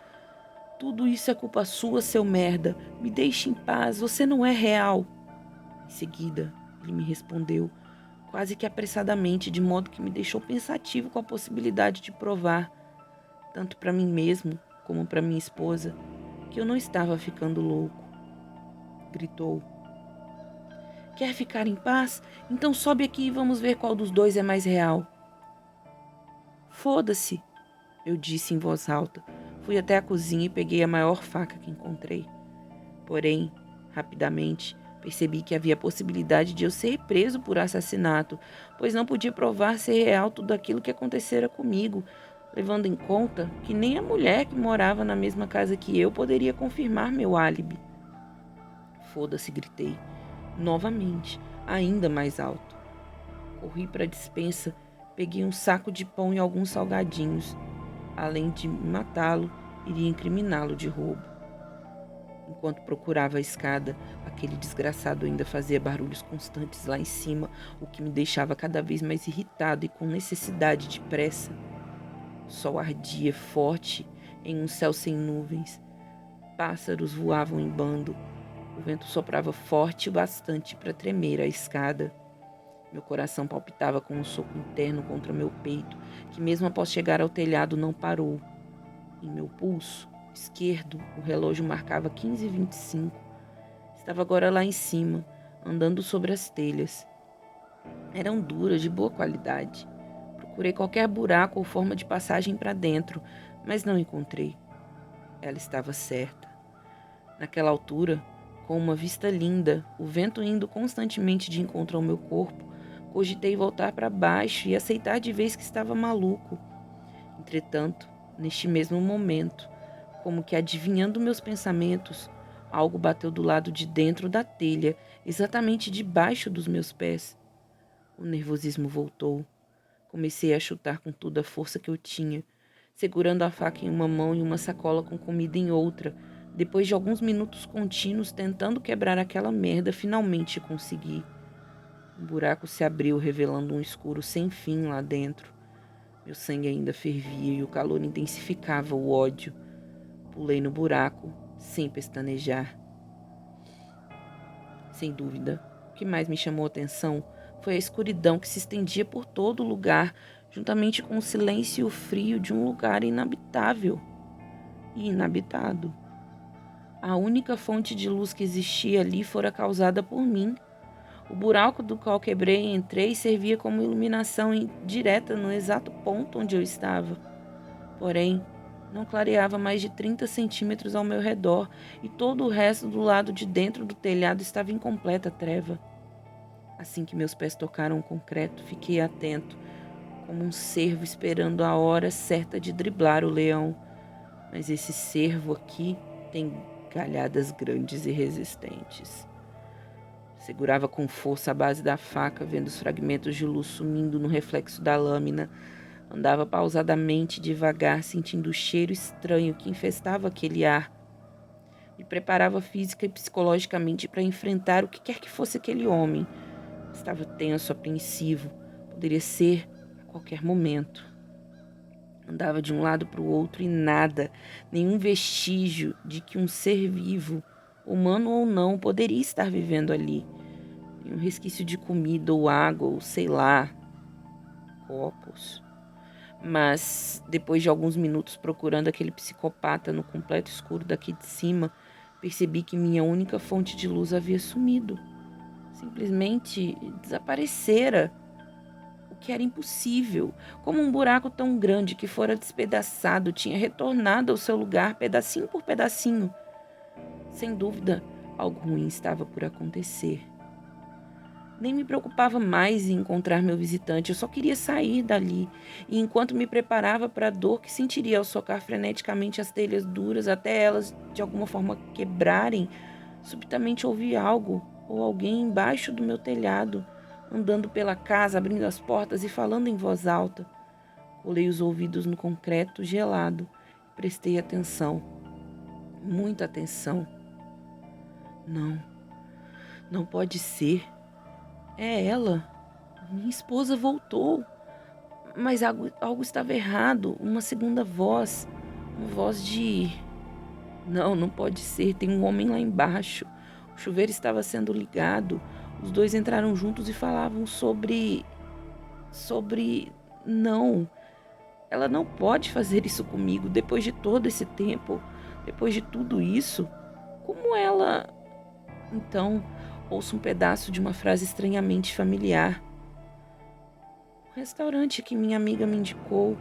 Tudo isso é culpa sua, seu merda. Me deixe em paz, você não é real. Em seguida, ele me respondeu, quase que apressadamente, de modo que me deixou pensativo com a possibilidade de provar, tanto para mim mesmo como para minha esposa, que eu não estava ficando louco. Gritou. Quer ficar em paz? Então sobe aqui e vamos ver qual dos dois é mais real. Foda-se, eu disse em voz alta. Fui até a cozinha e peguei a maior faca que encontrei. Porém, rapidamente, percebi que havia a possibilidade de eu ser preso por assassinato, pois não podia provar ser real tudo aquilo que acontecera comigo, levando em conta que nem a mulher que morava na mesma casa que eu poderia confirmar meu álibi. Foda-se, gritei, novamente, ainda mais alto. Corri para a despensa, peguei um saco de pão e alguns salgadinhos. Além de matá-lo, iria incriminá-lo de roubo. Enquanto procurava a escada, aquele desgraçado ainda fazia barulhos constantes lá em cima, o que me deixava cada vez mais irritado e com necessidade de pressa. O sol ardia forte em um céu sem nuvens. Pássaros voavam em bando. O vento soprava forte o bastante para tremer a escada. Meu coração palpitava com um soco interno contra meu peito, que mesmo após chegar ao telhado não parou. Em meu pulso esquerdo, o relógio marcava 15h25. Estava agora lá em cima, andando sobre as telhas. Eram duras, de boa qualidade. Procurei qualquer buraco ou forma de passagem para dentro, mas não encontrei. Ela estava certa. Naquela altura, com uma vista linda, o vento indo constantemente de encontro ao meu corpo, cogitei voltar para baixo e aceitar de vez que estava maluco. Entretanto, neste mesmo momento, como que adivinhando meus pensamentos, algo bateu do lado de dentro da telha, exatamente debaixo dos meus pés. O nervosismo voltou. Comecei a chutar com toda a força que eu tinha, segurando a faca em uma mão e uma sacola com comida em outra. Depois de alguns minutos contínuos tentando quebrar aquela merda, finalmente consegui. Um buraco se abriu, revelando um escuro sem fim lá dentro. Meu sangue ainda fervia e o calor intensificava o ódio. Pulei no buraco, sem pestanejar. Sem dúvida, o que mais me chamou a atenção foi a escuridão que se estendia por todo o lugar, juntamente com o silêncio e o frio de um lugar inabitável e inabitado. A única fonte de luz que existia ali fora causada por mim. O buraco do qual quebrei e entrei servia como iluminação direta no exato ponto onde eu estava. Porém, não clareava mais de 30 centímetros ao meu redor e todo o resto do lado de dentro do telhado estava em completa treva. Assim que meus pés tocaram o concreto, fiquei atento, como um cervo esperando a hora certa de driblar o leão. Mas esse cervo aqui tem galhadas grandes e resistentes. Segurava com força a base da faca, vendo os fragmentos de luz sumindo no reflexo da lâmina. Andava pausadamente, devagar, sentindo o cheiro estranho que infestava aquele ar. Me preparava física e psicologicamente para enfrentar o que quer que fosse aquele homem. Estava tenso, apreensivo. Poderia ser a qualquer momento. Andava de um lado para o outro e nada, nenhum vestígio de que um ser vivo humano ou não, poderia estar vivendo ali. E um resquício de comida ou água, ou sei lá, copos. Mas depois de alguns minutos procurando aquele psicopata no completo escuro daqui de cima, percebi que minha única fonte de luz havia sumido. Simplesmente desaparecera, o que era impossível. Como um buraco tão grande que fora despedaçado tinha retornado ao seu lugar pedacinho por pedacinho. Sem dúvida, algo ruim estava por acontecer. Nem me preocupava mais em encontrar meu visitante, eu só queria sair dali. E enquanto me preparava para a dor que sentiria ao socar freneticamente as telhas duras até elas de alguma forma quebrarem, subitamente ouvi algo ou alguém embaixo do meu telhado, andando pela casa, abrindo as portas e falando em voz alta. Colei os ouvidos no concreto gelado e prestei atenção, muita atenção. Não, não pode ser. É ela. Minha esposa voltou. Mas algo estava errado. Uma segunda voz. Uma voz de. Não, não pode ser. Tem um homem lá embaixo. O chuveiro estava sendo ligado. Os dois entraram juntos e falavam sobre. Sobre. Não. Ela não pode fazer isso comigo depois de todo esse tempo. Depois de tudo isso. Como ela. Então, ouço um pedaço de uma frase estranhamente familiar. O restaurante que minha amiga me indicou.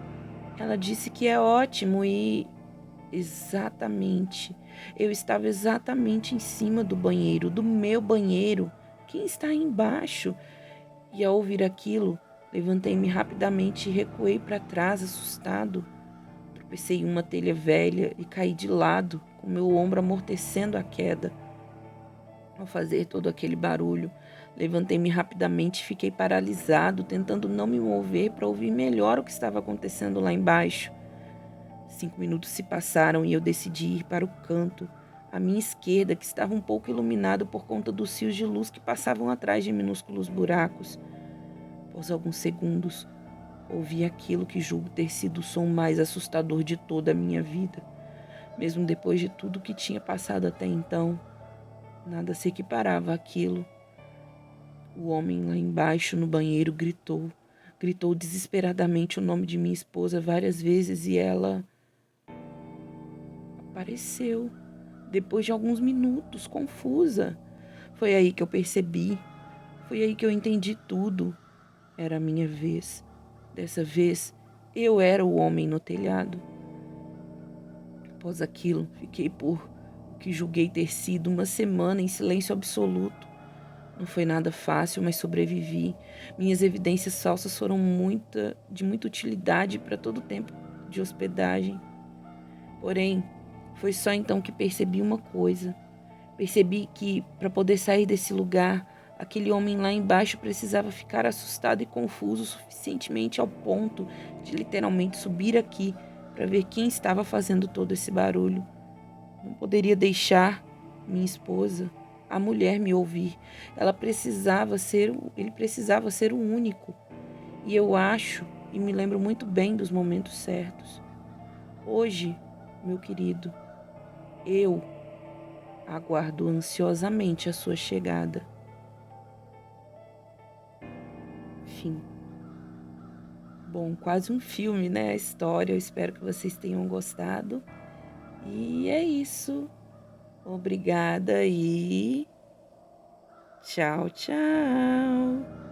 Ela disse que é ótimo e. Exatamente. Eu estava exatamente em cima do banheiro, do meu banheiro. Quem está aí embaixo? E ao ouvir aquilo, levantei-me rapidamente e recuei para trás, assustado. Tropecei em uma telha velha e caí de lado, com meu ombro amortecendo a queda. Ao fazer todo aquele barulho, levantei-me rapidamente e fiquei paralisado, tentando não me mover para ouvir melhor o que estava acontecendo lá embaixo. 5 minutos se passaram e eu decidi ir para o canto, à minha esquerda, que estava um pouco iluminado por conta dos fios de luz que passavam atrás de minúsculos buracos. Após alguns segundos, ouvi aquilo que julgo ter sido o som mais assustador de toda a minha vida. Mesmo depois de tudo que tinha passado até então, nada se equiparava àquilo. O homem lá embaixo no banheiro gritou. Gritou desesperadamente o nome de minha esposa várias vezes e ela apareceu. Depois de alguns minutos, confusa. Foi aí que eu percebi. Foi aí que eu entendi tudo. Era a minha vez. Dessa vez, eu era o homem no telhado. Após aquilo, fiquei por o que julguei ter sido uma semana em silêncio absoluto. Não foi nada fácil, mas sobrevivi. Minhas evidências falsas foram de muita utilidade para todo o tempo de hospedagem. Porém, foi só então que percebi uma coisa. Percebi que, para poder sair desse lugar, aquele homem lá embaixo precisava ficar assustado e confuso o suficientemente ao ponto de literalmente subir aqui para ver quem estava fazendo todo esse barulho. Não poderia deixar minha esposa, a mulher, me ouvir. Ele precisava ser o único. E eu acho e me lembro muito bem dos momentos certos. Hoje, meu querido, eu aguardo ansiosamente a sua chegada. Fim. Bom, quase um filme, né? A história. Eu espero que vocês tenham gostado. E é isso. Obrigada e tchau, tchau.